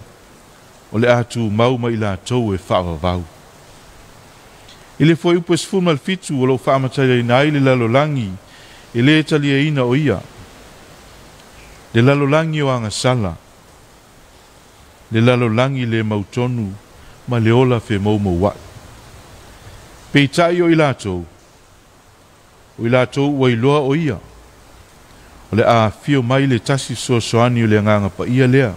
O le atu mau mai la tau e whaavavau. I le foi upo sfuma fitu o lo whaamatai i nai le lalolangi. E le talia ina o ia. Le lalolangi o anga sala. Le lalolangi le mautonu. Ma le ola fe mau wat. Peitai o i lātou. O i lātou o i loa o ia. O le a fio mai le tasi soani o le nganga pa ia lea.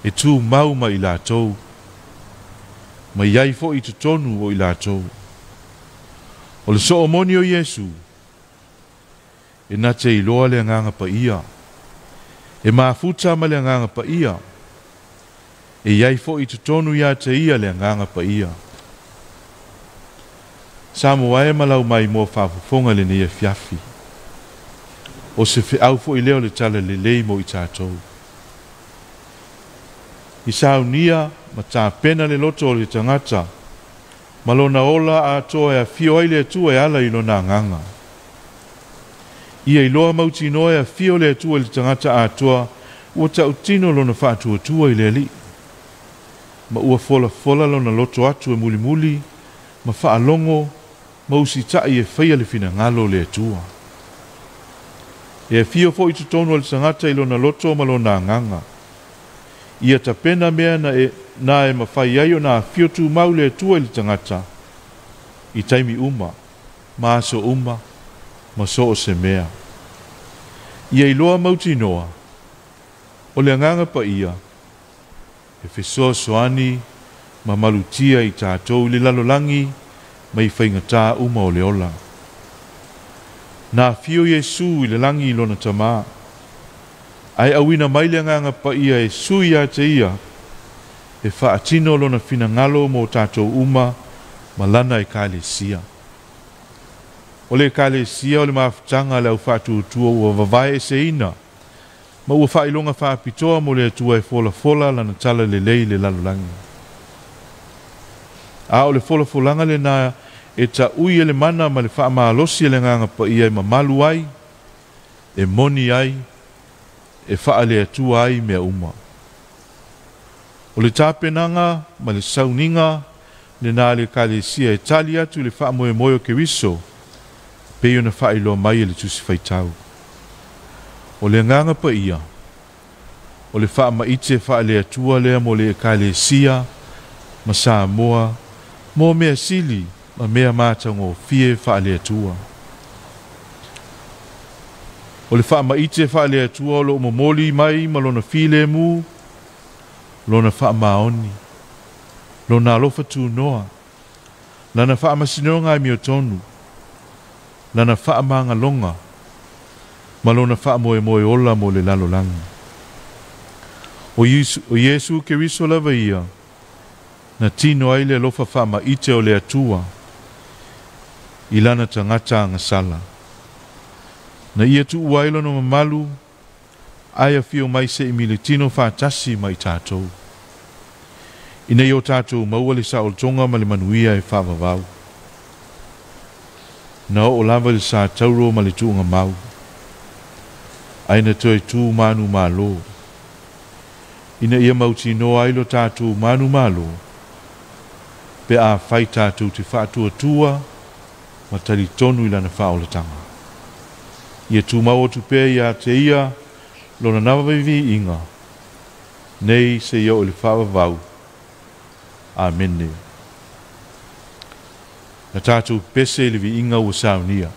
E tū mau mai i lātou. Ma iai fo i tutonu o i lātou. O le so omoni o Yesu. E na te iloa le nganga pa ia. E mafuta ma le nganga pa ia. E iai fo i tutonu ia te ia le nganga pa ia. Samoa e malau mai mo whafufonga le ni Afiafi. O se fe au fo i leo le tala le lei mo i tātou. I saunia ma tā pena le loto o le tangata. Malona ola a toa e a fio ai le atua e ala i lona nganga. Ia i loa mauti noe a fio le atua le tangata a toa ua tau tino lona whaatua tua i le ali. Ma ua fola lona loto atu e muli muli, ma whaalongo, ma usi tai e whaia le fina ngalo le atua. E a fio fo i tutonu le tangata i lona loto ma lona nganga. Ia ta pena mea na e mawhai ai o na fio tu mau le atua i le tangata. I taimi uma, ma aso uma, ma so o se mea. Ia i loa mauti noa, o le nganga pa ia, e fesoa soani, ma malutia i tātou le lalolangi, ma i whaingatā uma o le ola. Nā fio Yesu i le langi i lona tamā, ai awina mai le nganga pa ia e sui a te ia, e whaatino lona fina ngalo mo tātou uma, ma lana e kālesia. O le kālesia o le mawhitanga le au whātua tua ua vavai e se ina, ma ua whailonga whaapitoa mo le atua e fola lana tala le lei le lalolangi. A o le folanga le nā e ta ui e le mana ma le whaamalosi e le nganga pa ia e mamalu ai, e moni ai, e wha le atua ai mea uma. O le tāpenanga ma le sauninga le nā le kālesia e tali atu le wha moe moe o ke wiso, pe ona wha iloa mai e le tusi whaitau. O le nganga pa ia, o le wha maite wha le atua lea mo le kālesia, ma Samoa, mo mea sili, ma mea mātango fie wha le atua. O le wha maite wha le atua o lo momoli mai ma lona file mu, lona wha maoni, lona alofa tu noa, lana wha masinonga i mio tonu, lana wha maanga longa, ma lona wha moe moe ola mo le lalolangi. O Yesu ke riso lava ia, na tino ai le alofa wha maite o le atua, i lana tangata ngasala. Na ia tu uailo no mamalu, aia fio mai se i militino whaatasi mai tātou. Ina i o tātou maua le sa tonga ma le manuia e whaavavau. Na o lava le sa tauro ma le tuunga mau. Aina toi tū manu malo. Ina ia mauti no ailo tātou manu malo. Pe a whai tātou te whaatua tua, ma tali tonu i lana whaolatanga. Ia tu mau tu pe ia te ia lona nawavivi inga. Nei se ia o le whaavavau. Amen. Na tātou pese le vi inga ua saunia.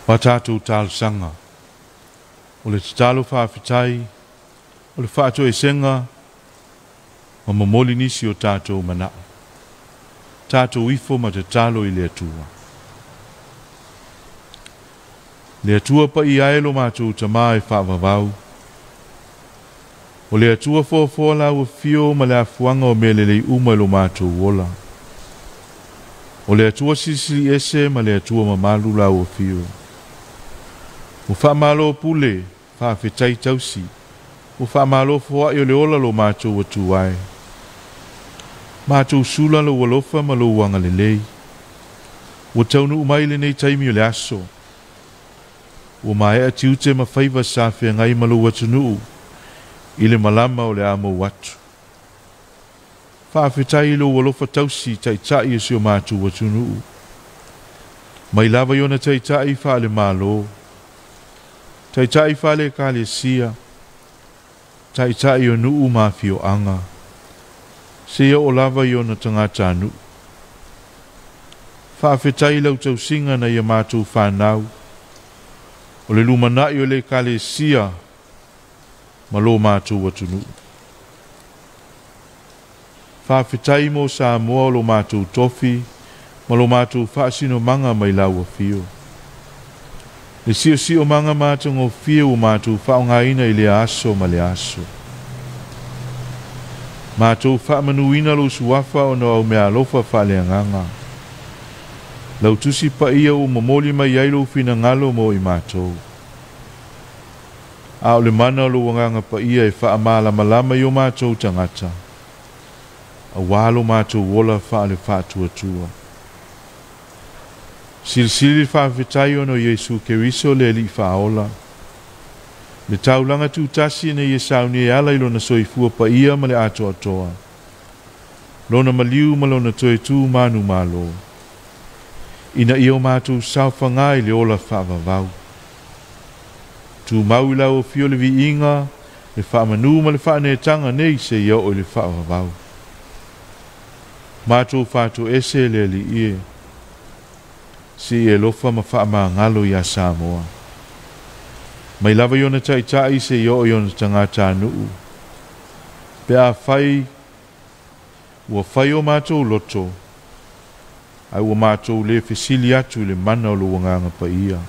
wa tātou tālu sanga, o le tālu whaafitai, o le whaato e senga, ma mamoli nisi o tātou mana. Tātou ifo ma te tālo i le atua. Le atua pa i aelo mātou tamā e whaavavau. O le atua fōfola ua fio ma le afuanga o melelei uma ilo mātou wola. O le atua sisili ese ma le atua mamalu la ua fio. O whaamalo pule, whaafetai tausi. O whaamalo fōa i o le ola lo mātou atu ai. Mātou sula lo walofa ma lo wanga le lei. O taunu umai le nei taimi o le aso. O mai a tiute ma whaiva sāwhia ngai ma lo watunu. Ile malama o le amo watu. Whaafetai lo walofa tausi taitai e si o mātou watunu. Mai lava iona taitai wha le malo. Taitai wha le ka le sia. Taitai o nuu mawhio anga. Sia o lava iona tangata anu. Whaafetai lau tau singa na ia mātou whanau. O le lumanai o le ka le sia. Ma lo mātou watunu. Whaafetai mo Samoa o lo mātou tofi. Ma lo mātou whaasino manga mai lau a fio. Le sio manga mātou ngō fio o mātou whaongaina i le aso ma le aso. Mātou whaamanuina lo suafa o no au mea alofa whaaleanganga. Lau tusi pa ia o mamoli mai ailo fina ngalo mo i mātou. A o le mana lo wanganga pa ia e whaamala malama i o mātou tangata. A walo mātou wola whaale whaatuatua. Silisili whaafetai o no Yesu Keriso le li whaola. Le taulanga tūtasi na ia sauni e ala ilo na soifua pa ia ma le ato atoa. Lona maliu ma lona toe tū manu malo. Ina ia o mātou sauwhangai le ola whaavavau. Tu mau ila o fio le vi inga, le whaamanu ma le whaanetanga nei se ia o le whaavavau. Mātou whātou ese le li ie. Si e lofa ma whaama ngalo ia Samoa. Mai lava iona taitai se ia o iona tangata nuu. Pea whai, ua whai o mātou loto. Ai ua mātou le fesili atu le mana o lo wanganga pa ia.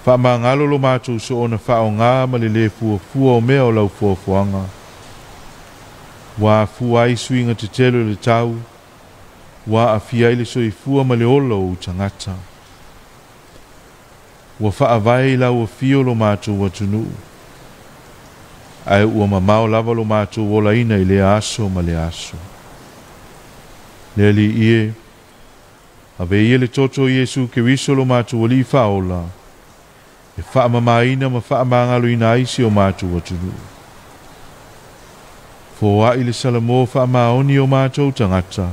Wha ngalo lo mātou so ona whao ngā ma le fua o mea o lau fuafuanga. Wa fua ai suinga te telo le tau. Wa Afiafi le soi fua ma le ola o tangata. Wa whaavai lau a fio lo mātou watunu. Ai ua mamao lava lo mātou ola ina i le aso ma le aso. Le li ie. Ave ie le toto Yesu Keriso lo mātou wali whaola. E whaamamaina ma whaamangalo ina aisi o mātou watunu. Fōa i le salamo whaamaoni o mātou tangata.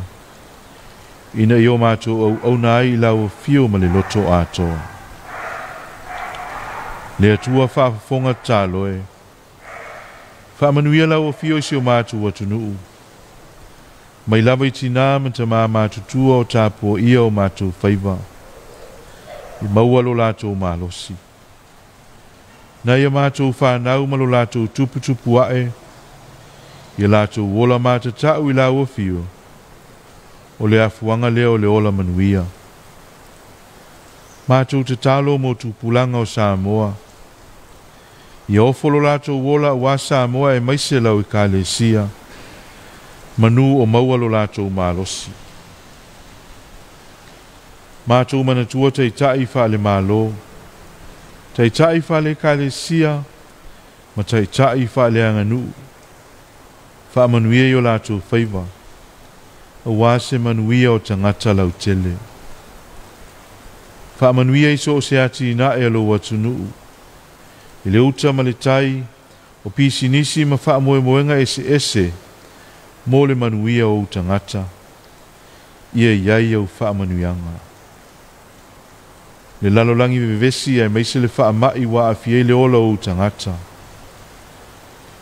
Ina i o mātou au nai lau a fio ma le loto atoa. Le atua whaafonga tāloe. Whaamanuia lau o fio si o mātou watunu. Mai lava i tina ma ta mātou tua o tāpua ia o mātou whaiva. I maua lo lātou mālosi. Na ia mātou whanau ma lo lātou tupu ae. Ia lātou wola mātou tau i lau o fio. O le afuanga leo le ola manuia. Mātou te talo mo tupulanga o Samoa. Ia ofolo lātou wola wa Samoa e maise lau i kālesia. Manu o maua lo lātou mālosi. Mātou manatua taitai whaale mālo. Taitai whaale kālesia. Ma taitai whaale anganu. Whaamanuia i o lātou whaiva. A wase manuia o tangata lau tele. Whaamanuia i so o se ati na e alo watunu. I le uta ma le tai, o pisi nisi ma wha moe moenga ese, mo le manuia o tangata. Ia iai au wha manuianga. Le lalolangi vevesi ai maise le wha mai wa Afiafi le ola o tangata.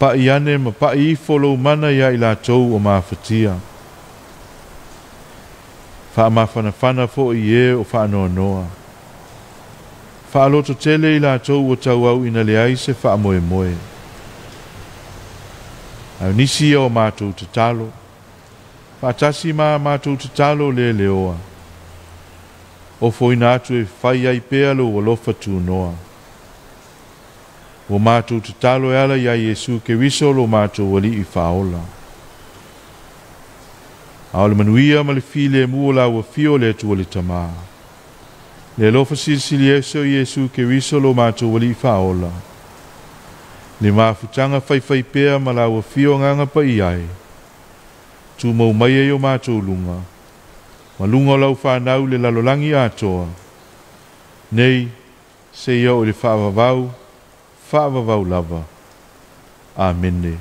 Pa i ane ma pa i follow mana ia i la tau o mawhatia. Wha mawhanawhana fo i e o wha noa noa. Whaaloto tele I lātou o tau au ina le ai se wha moe moe. Au nisi o mātou te talo. Whaatasi mā mātou te talo le leoa. O foina atu e whai ai pēa lo o lofa tū noa. O mātou te talo e ala ia Yesu ke wiso lo mātou wali I whaola. Aole manuia ma le file mua la ua fio le atu le tamaa. Le lofa silisili eso Yesu ke wiso lo mātou wali I whaola. Le mafutanga whai pēa ma la ua fio nganga pa I ai. Tu mau mai e o mātou lunga. Ma lunga lau whanau le lalolangi atoa. Nei, se ia o le whaavavau lava. Amene.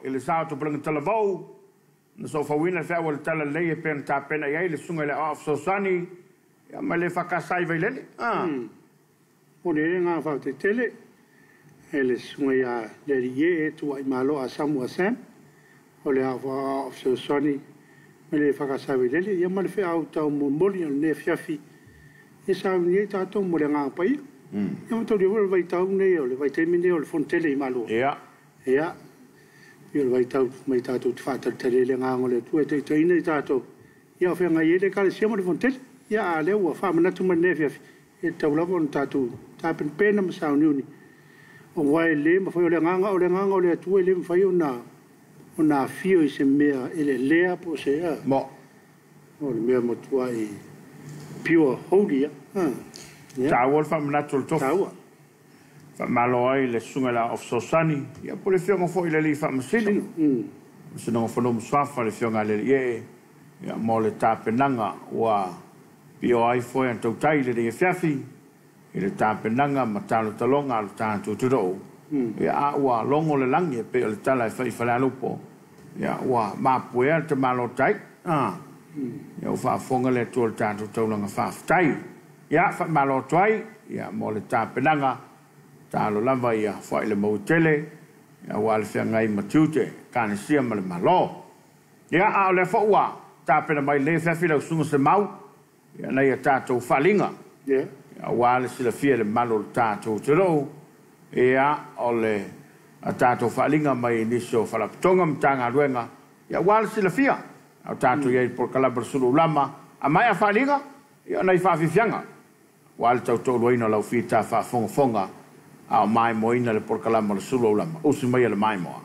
Ele sa to bring telavou. Na so fa wina fa wal tala le pen ta pen ai le sunga le off so sani. Ya male fa ka sai vai le. O le nga fa te tele. Ele sunga ya le ye tu ai malo a Samoa Sam. O le ava off so sani. Male fa ka sai vai le. Ya male fa au ta mo moli ne Afiafi. E sa ni ta to mo le nga pai. Ya mo to le vai ta ne o le vai te mine o le fon tele malo. Ya. Ya. Yo vai tau mai tato te fata te le ngangole tu e te ina tato ia fe nga yele kale siamo de fontel ia le wa fa mana tu manefia e tau la bon tato ta pen pena ma sa uniuni o vai le ma foi le nganga o le tu le fa una fio i se mea ele lea po se a mo o le mea mo tu ai pure holy ta wol fa mana tu to taua fa malo ai le sunga la of sosani ia po le fionga fo ile li fa masili se no fo no swafa le fionga le ye ia mo le tapenanga wa pio ai fo en tau tai le Afiafi ile tapenanga matalo talonga al tanto tudo ia wa longo le langi pe le tala fa fa lupo ia wa ma puer te malo tai ia fa fonga le tol tanto talonga fa tai ia fa malo tai ia mo le tapenanga talo lava ia fa ile motele ya wal fe ngai matute kan sia mal malo ya a le fo wa ta pe mai le fa fi lo sunga se mau ya na ya tato falinga ya wal se le fi le malo tato tro ya ole a tato falinga mai ni so fa la tonga mtanga ruenga ya wal se le fi a tato ya por kala por Suluaulama a mai a falinga ya na fa fi fianga wal tato loina la fi ta fa fonga a mai moina le por kala mal Suluaulama o si mai le mai mo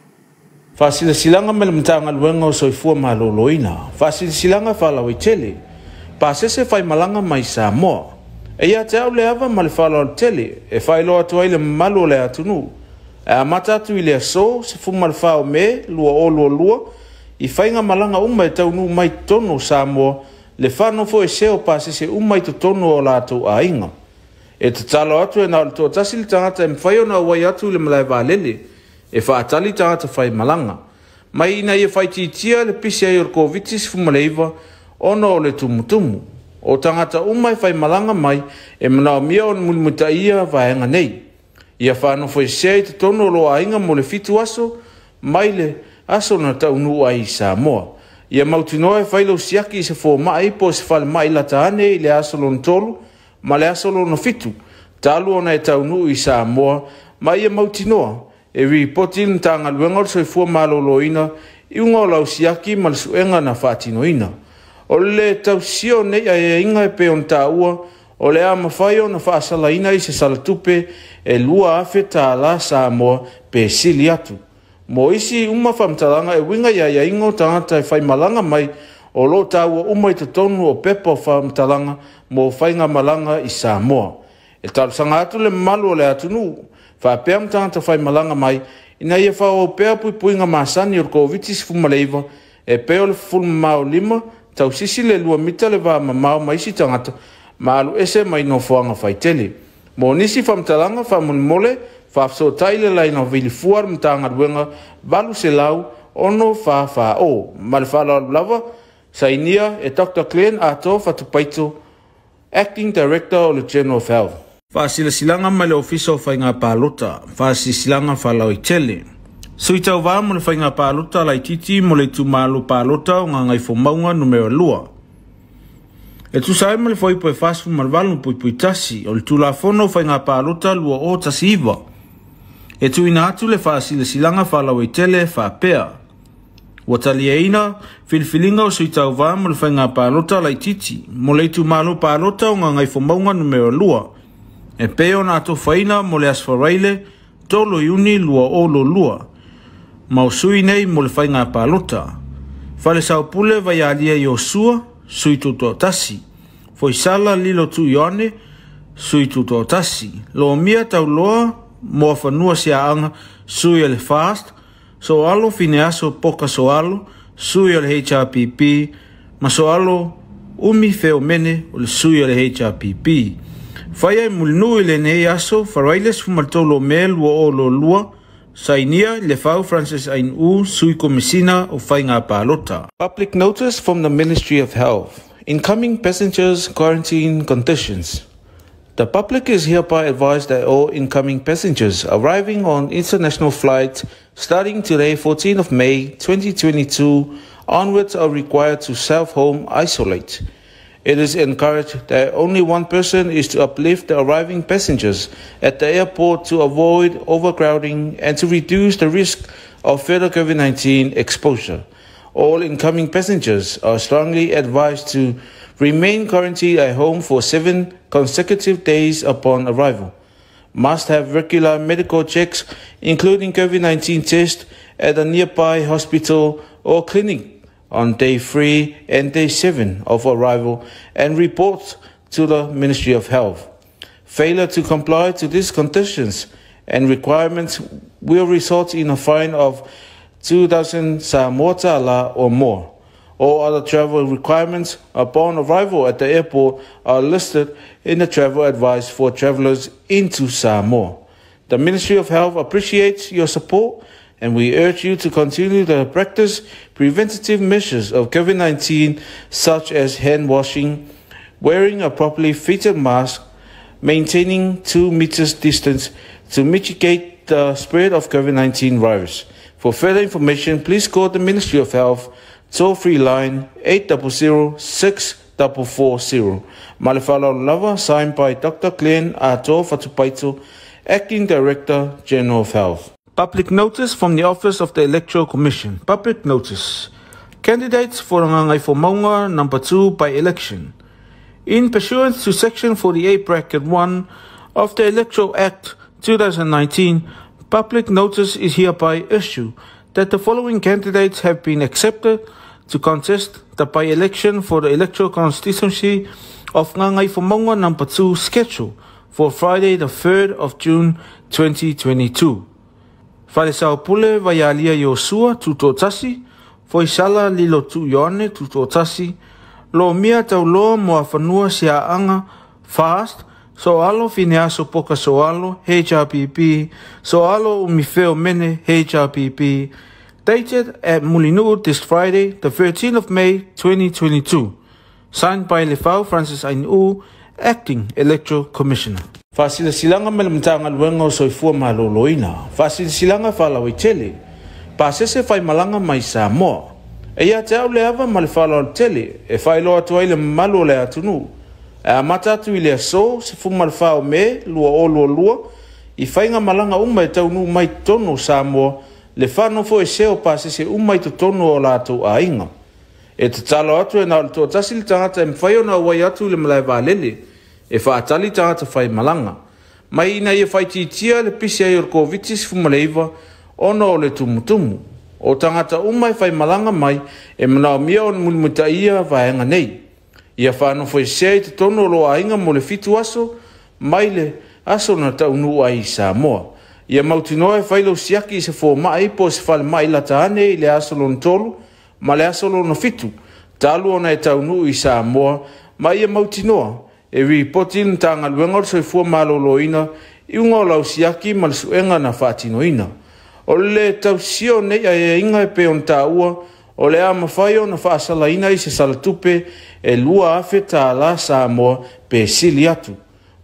fasile silanga mel mtanga luenga so fu malo loina fasile silanga fala wetele pasese fai malanga mai Samoa e ia te au le ava mal fala tele e fai lo atu ile malo le atunu a mata tu ile so se fu mal fa me lua o lua i fainga malanga uma e tau nu mai tono Samoa le fano fo e seo pasese uma i tono o la tu ainga e te talo atu e na o to tasili tangata e mwhaio na wai atu le malai valele e wha atali tangata whai malanga. Mai ina e whai titia le pisi ai or Komiti Faamisionare ono o le tumutumu. O tangata umai whai malanga mai e manao mia o mulimuta ia vaenga nei. Ia whano whai sei te tono lo ainga mo le fitu aso mai le aso na taunu ai Samoa. Ia mautinoa e whai lo siaki i se fo mai po se whale mai lata ane i le aso lon tolu ma le asolo no fitu talu ona e taunu i Samoa ma ia mautinoa e ripoti ntanga luenga so fu maloloina i unga lau siaki ma suenga na fatinoina o le tausio nei ai inga e pe on taua o le ama faio na fasalaina i se salatupe e lua afe la Samoa pe sili atu mo isi uma famtalanga e winga ia ingo tangata e fai malanga mai o lo taua umai te tonu o pepa o famtalanga mo fainga malanga i Samoa. E tau sanga atu le malo le atunu, fa pea mtangata fai malanga mai, ina ia fa o pea puipuinga masani o Komiti Faamisionare e peo le fulmao 5, tau sisi le lua mita le va mamao maisi tangata, maalu ese mai no foanga fai tele. Mo nisi famtalanga fa mole, fa so taile lai no vili fuar mtanga duenga, balu se lau, ono fa o, malfala lava, sainia e Dr. Glenn ato fatupaito, Acting Director o le General of Health. Fasila silanga ma le ofisa o whainga pālota, fasila silanga whalau i tele. Sui tau wā mo le whainga pālota lai titi mo le tumalu pālota o ngā ngai whomaunga numero 2. E tu sai mo le whaipo e fasfu marwalu pui tasi o le tula fono o whainga pālota lua o tasi iwa. E tu ina atu le fasila silanga whalau i tele whapea. Watali e ina, filfilinga o sui tau wā mo le whainga pālota lai titi, mo le tumalu pālota o ngā ngai whomaunga numero 2. E peo na to whaina mo le asfaraile, tolo iuni lua o lo lua. Mau sui nei mo le whainga pālota. Whale saupule vai alia i o sua, sui tuto tasi. Foi sala lilo tu ione, sui tuto tasi. Lo mia tau loa, mo whanua si anga, sui ele fast, so alo fine aso poka so alo, sui ele HRPP, ma so alo umi feo mene o le sui ele HRPP. Fai ai mulnui le nei aso, farailes fumaltolo me lua o lo lua, Sainia le fau Francis Ainu sui komisina o whainga pālota. Public notice from the Ministry of Health. Incoming passengers quarantine conditions. The public is hereby advised that all incoming passengers arriving on international flights starting today, 14th of May 2022, onwards are required to self-home isolate. It is encouraged that only one person is to uplift the arriving passengers at the airport to avoid overcrowding and to reduce the risk of further COVID-19 exposure. All incoming passengers are strongly advised to remain quarantined at home for 7 consecutive days upon arrival. Must have regular medical checks, including COVID-19 tests at a nearby hospital or clinic on day 3 and day 7 of arrival and report to the Ministry of Health. Failure to comply to these conditions and requirements will result in a fine of 2,000 Samoa or more. All other travel requirements upon arrival at the airport are listed in the travel advice for travelers into Samoa. The Ministry of Health appreciates your support, and we urge you to continue to practice preventative measures of COVID-19 such as hand washing, wearing a properly fitted mask, maintaining 2 meters distance to mitigate the spread of COVID-19 virus. For further information, please call the Ministry of Health toll-free line 800-6440. Malefalaulava, signed by Dr. Glenn Ato Fatupaito, Acting Director General of Health. Public notice from the Office of the Electoral Commission. Public notice. Candidates for Ngangai for Maunga number 2 by election. In pursuant to Section 48 Bracket 1 of the Electoral Act 2019, public notice is hereby issued that the following candidates have been accepted to contest the by-election for the electoral constituency of Ngangai for Maunga number 2 scheduled for Friday the 3rd of June 2022. Wharesau Pule Vaialia Yosua Tutotasi, Foisala Lilo Tu Yone Tutotasi, Lo Mia Tauloa Moa Whanua Sia Anga, Fast, Soalo Fineaso Poka Soalo, HRPP, Soalo Umifeo Mene, HRPP, dated at Mulinu this Friday, the 13th of May 2022. Signed by Lefau Francis Ainu, Acting Electoral Commissioner. Fasila silanga melemtanga luengo soifua maloloina. Fasila silanga fala wetele. Pasese fai malanga mai Samoa. Eia te au leava malefala o tele. E fai loa tua ile malo le atunu. E matatu ile so se fu malefao me lua o lua. I fai malanga uma e taunu mai tono Samoa. Le whano fo e seo pasese umai to tono o lato a inga. E te talo atu e nao to tasili tangata e mwhaio na wai atu le malai vālele. E whaatali tangata whai malanga. Mai ina e whai titia le pisi ai orko vitis fumaleiva ono o le tumutumu. O tangata umai whai malanga mai e manao mia o mulimuta ia vaenga nei. Ia whano fo e seo te tono lo a inga mo le fitu aso, mai le aso na taunu ai Samoa. Ia mautinoa e whailo siaki se fo mai po se whale mai la taane i le asolo ntolu, ma le asolo no fitu. Talu ona e taunu i Samoa, ma ia mautinoa e ripoti ntanga luenga so i fua maloloina i unga o lau siaki ma le suenga na whaatinoina. O le tausio nei a inga e pe on taua, o le a mawhaio na whaasalaina i se salatupe e lua afe ta la Samoa pe sili atu.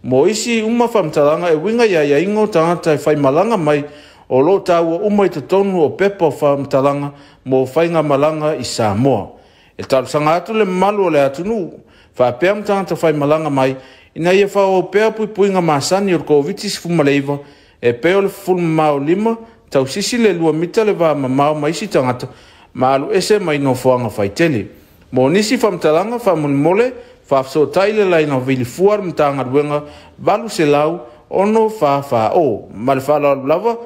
Mo isi uma whamtalanga e winga ia ingo tangata e whai malanga mai o lo taua umai te tonu o pepa whamtalanga mo whainga malanga i Samoa. E tarusanga atu le malu o le atunu, whapea tangata whai malanga mai, ina ia whao pea puinga masani o COVID-19 fumaleiva, e peo le fulmao 5, tau sisi le lua mita le wā mamao maisi tangata, maalu ese mai no whaanga whaitele. Mo nisi whamtalanga whamunimole, whafso taile lai na vili fuar mtanga ruenga, valu se lau, ono wha o. Malefala lava,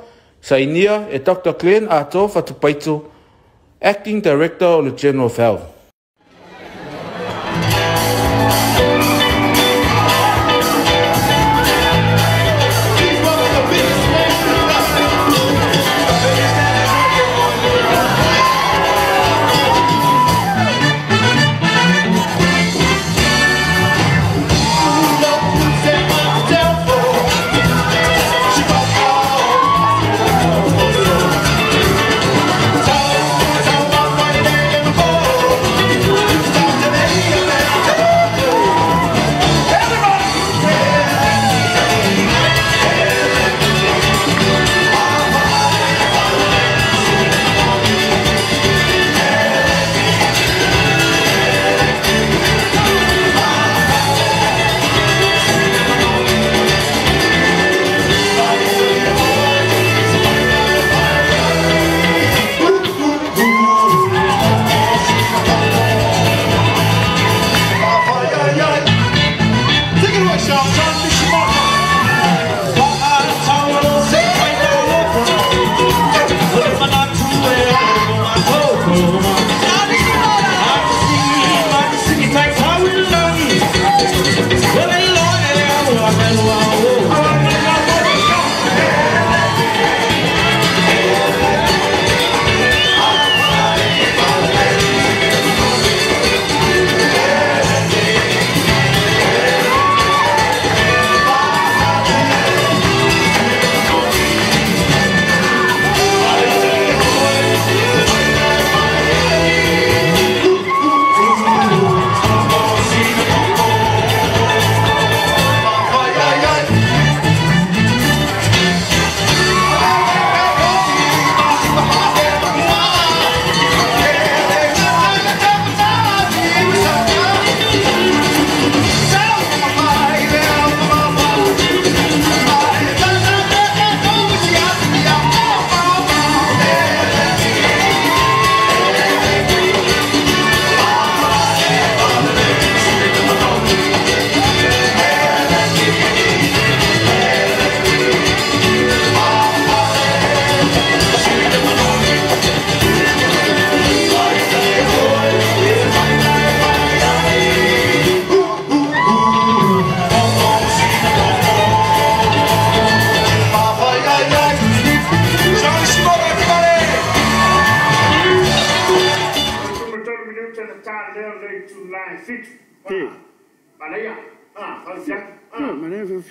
sainia e Dr. Glenn Ato Fatupaito, Acting Director of the General of Health.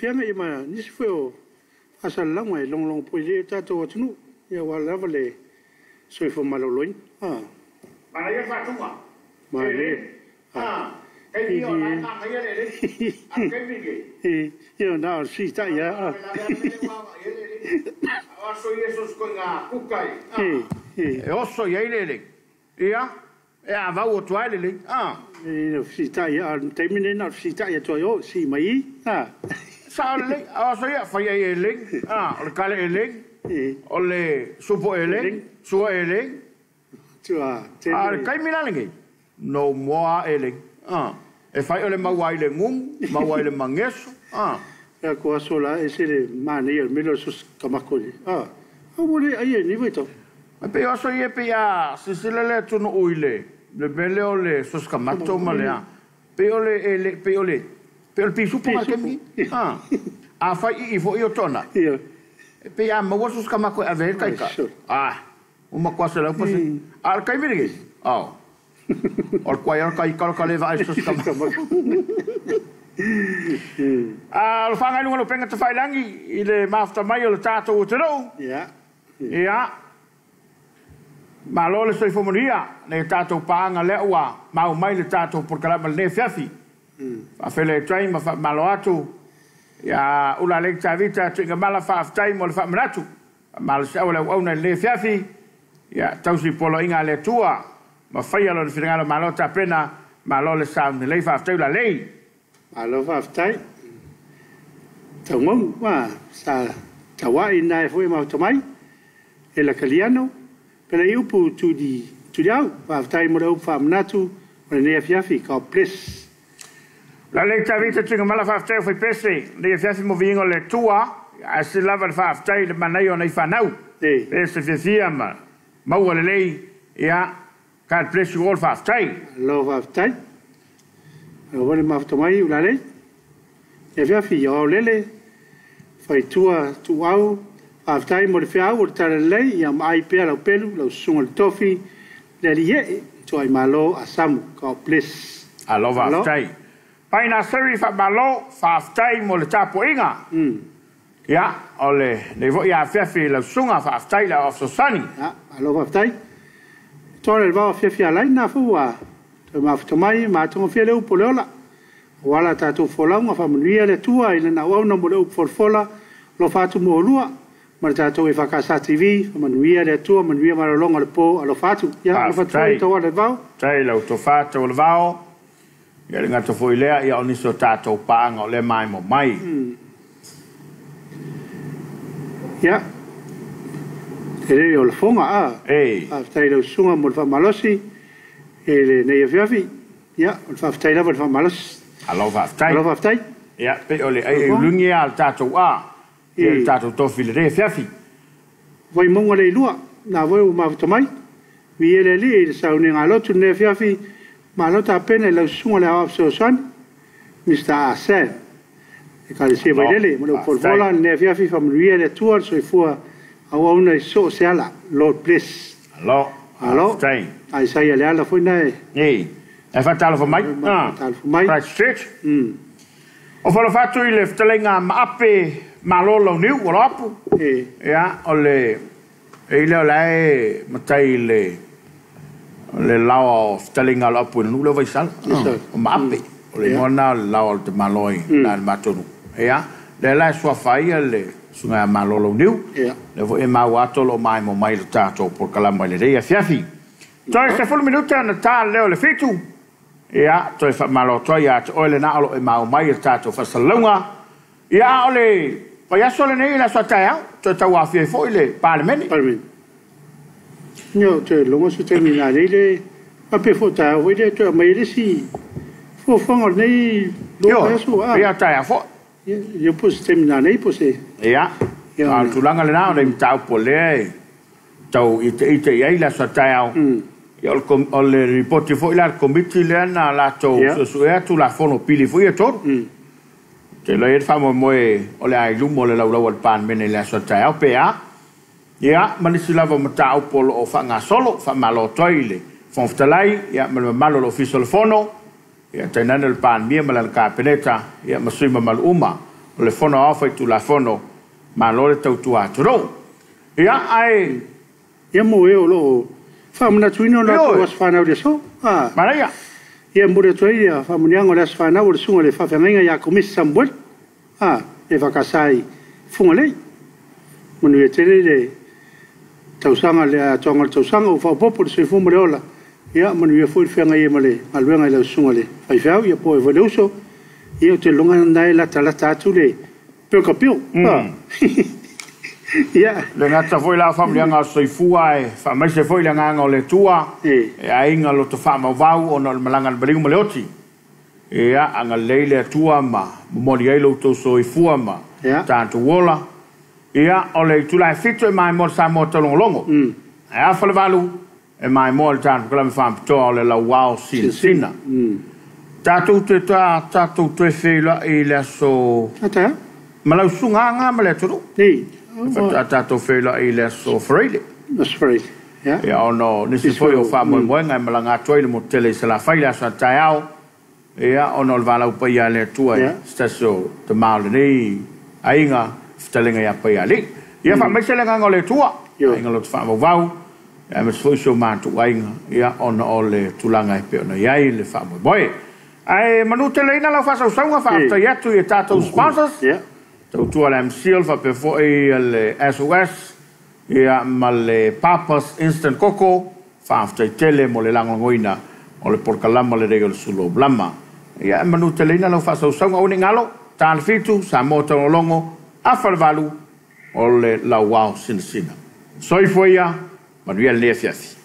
fianga i ma nisi fo asa langa long long poje tato tunu ya wala vale so fo maloloin mana ya fa tuma ma le cái gì ở lại làm cái gì đấy cái gì yo na si ta ya so Jesus con a kukai oso ya ile ia e va o toile le si ta ya termine na si ta ya to yo si mai sa le oso ya fa ya ile o kale ile o le supo ile su ile tua kai mina le no moa ile e fai ole mawai le ngum mawai le mangeso ya ko sola ese le mane el melo sus kamakoli o bole ai ni veto pe oso ye pe ya sisilele tu no uile le bele ole sus kamato malea pe ole pe ole pisu po markemi a fai I fo io tona pe ya ma sus kamako ave kai ka uma kwasa la posi al kai virge or kwaya kai ka leva sus kamako al fanga lungo penga te fai langi ile mafta mai o tato o tero ya ma lo le soi fomoria ne tato panga le wa ma mai le tato por kala mal ne fiafi fa fele trai ma fa malo atu ya ula le tavita tinga mala fa tai mo fa mratu mal sa wala ona le fiafi ya tausi polo inga le tua ma fai lo le finga malo ta pena ma lo le sa le fa tai la lei alo fa tai tamong wa sa tawai nai foi ma tomai e la caliano pela eu pu tu au fa tai mo do fa mnatu o ne Afiafi ka ples la lei tavita tinga mala fa tai foi pese le Afiafi mo vingo le tua a se lava fa tai le manai o nei fa nau ese fia ma wala lei ya ka ples gol fa tai lo fa tai o vole maftomai ulale e via fio lele fai tua tu au aftai mo fe au tare lei ia mai pe la pelu lo sungo tofi le ie tu ai malo asam ka ples I love aftai paina seri fa malo fa aftai mo le Tapuaiga ya ole le vo ia fe lo sunga fa aftai la of sosani I love aftai tore il va fe la na fuwa maftomai ma tongo fele u poleola wala tatu folanga fa mulia le tua ile na wa no mo le forfola lo fatu mo lua ma tatu EFKS TV fa mulia le tua mulia ma longa le po lo fatu ya lo fatu to wa le vao tai lo to fatu le vao ya nga to foi le ya oni so tatu panga le mai mo mai ya ele o le fonga tai lo sunga mo fa malosi ele ne Afiafi ya o fa tai la fa malos alo fa tai Ia, pe ole ai lungi al tātou a. Ia tātou tōwhile re Afiafi. Vai monga le lua, na vai o mafutamai. Vi ele li e sa une ngā lotu ne Afiafi, ma lota pene lau sunga le hawa so san, Mr. Asen. E ka le se vai lele, mo le polvola ne Afiafi whamruia le tua so i fua awa una i so se ala, Lord bless. Alo. Tai. Ai sai ale ala foi nei. Ei. E fatalo fa mai? Fatalo fa mai. Christchurch. O falo fatu i le ftalenga maape malolo niu o lapu. Ia, o le e le o lai matai le lao ftalenga lapu nu le vai sal. O maape. O le mona lao te maloi na matonu. Ia, le lai sua fai le sunga malolo niu. Le vo e mawato lo mai mo mai le tato por kalama le rei Afiafi. Toi se fulu minuta na ta leo le fitu. Ia, toi fa malo toi ya o le na alo e mau mai le tato fa salunga. Ia ole pa ya sole nei la sua taia, toi ta wa fi foi le parlement. Parlement. Nyo te longo su termina le pa pe fota o de to mai le si. Fo fongo nei lo su a. Ia taia fo. Yo pus termina nei puse. Ia. Ia tulanga le na le tau po le. Tau ite ia la sua taia. Ia o le riporti foi la komiti le na la tau so e tu la fono pili foi e tot. Te le famo moe o le ai lumo le lau al pan mene la sua taia pe a. Ia manisi lava mata o polo o fanga solo fa malo toile. Fon ftalai ia malo lo fiso le fono. Ia tenana le pan mia mala ka peneta ia masima mal uma. O le fono ofa tu la fono malo le tau tu atro. Ia ai ia mo e o lo fa mona tuino na to was fa na de so. Ah. Maria. Ia mbure toi ia fa moniango le fa na o sunga le fa fenga ia komisi Samoa. Ah, e vakasai funga le. Monu e tere le tausanga le tonga tausanga o fa popo se fu moreola. Ia monu e foi fenga ia male, alwenga le sunga le. Fai fau ia po e voleuso. Ia te longa ndai la tala tatu le. Pe kapio. Ah. Ia. Le ngata foi la family nga soifua e fa mai se foi la nga le tua. E ainga lo to fa ma vau ona malanga belingo maleoti. Ia anga leile tua ma mori ai lo to soifua ma. Tanto wola. Ia ole tu la fito e mai mo sa mo tolongo longo. Ia fa le valu e mai mo tanto kala mi fa to ole la wow sina. Tatu te tatu te fela e la so. Ata. Malau sunga nga male turu. Tato fela i le so freile. That's right. Yeah. Ya ono nisi foi o fa mo ngai malanga toile mo tele se la faila sa taiao. Ya ono vala u pai ale tua stasio te mal nei ainga ftelinga ya pai ale. Ya fa mai se le ngole tua. Ainga lo fa mo vau. Ya me foi so man tu ainga. Ya ono ole tulanga e pe ono ya le fa mo boy. Ai manu tele na la fa so songa fa ta ya tu e tato sponsors. Yeah. Tau tua le MCL fa pe foi le SOS ia ma le Papas Instant Coco fa after tele mo le langoina o le porkalama le rego le Suluaulama ia manu telena lo fa so songa o ngalo tal fitu sa moto longo afalvalu o le la wow sinsina soi foi ia manuel le Afiafi.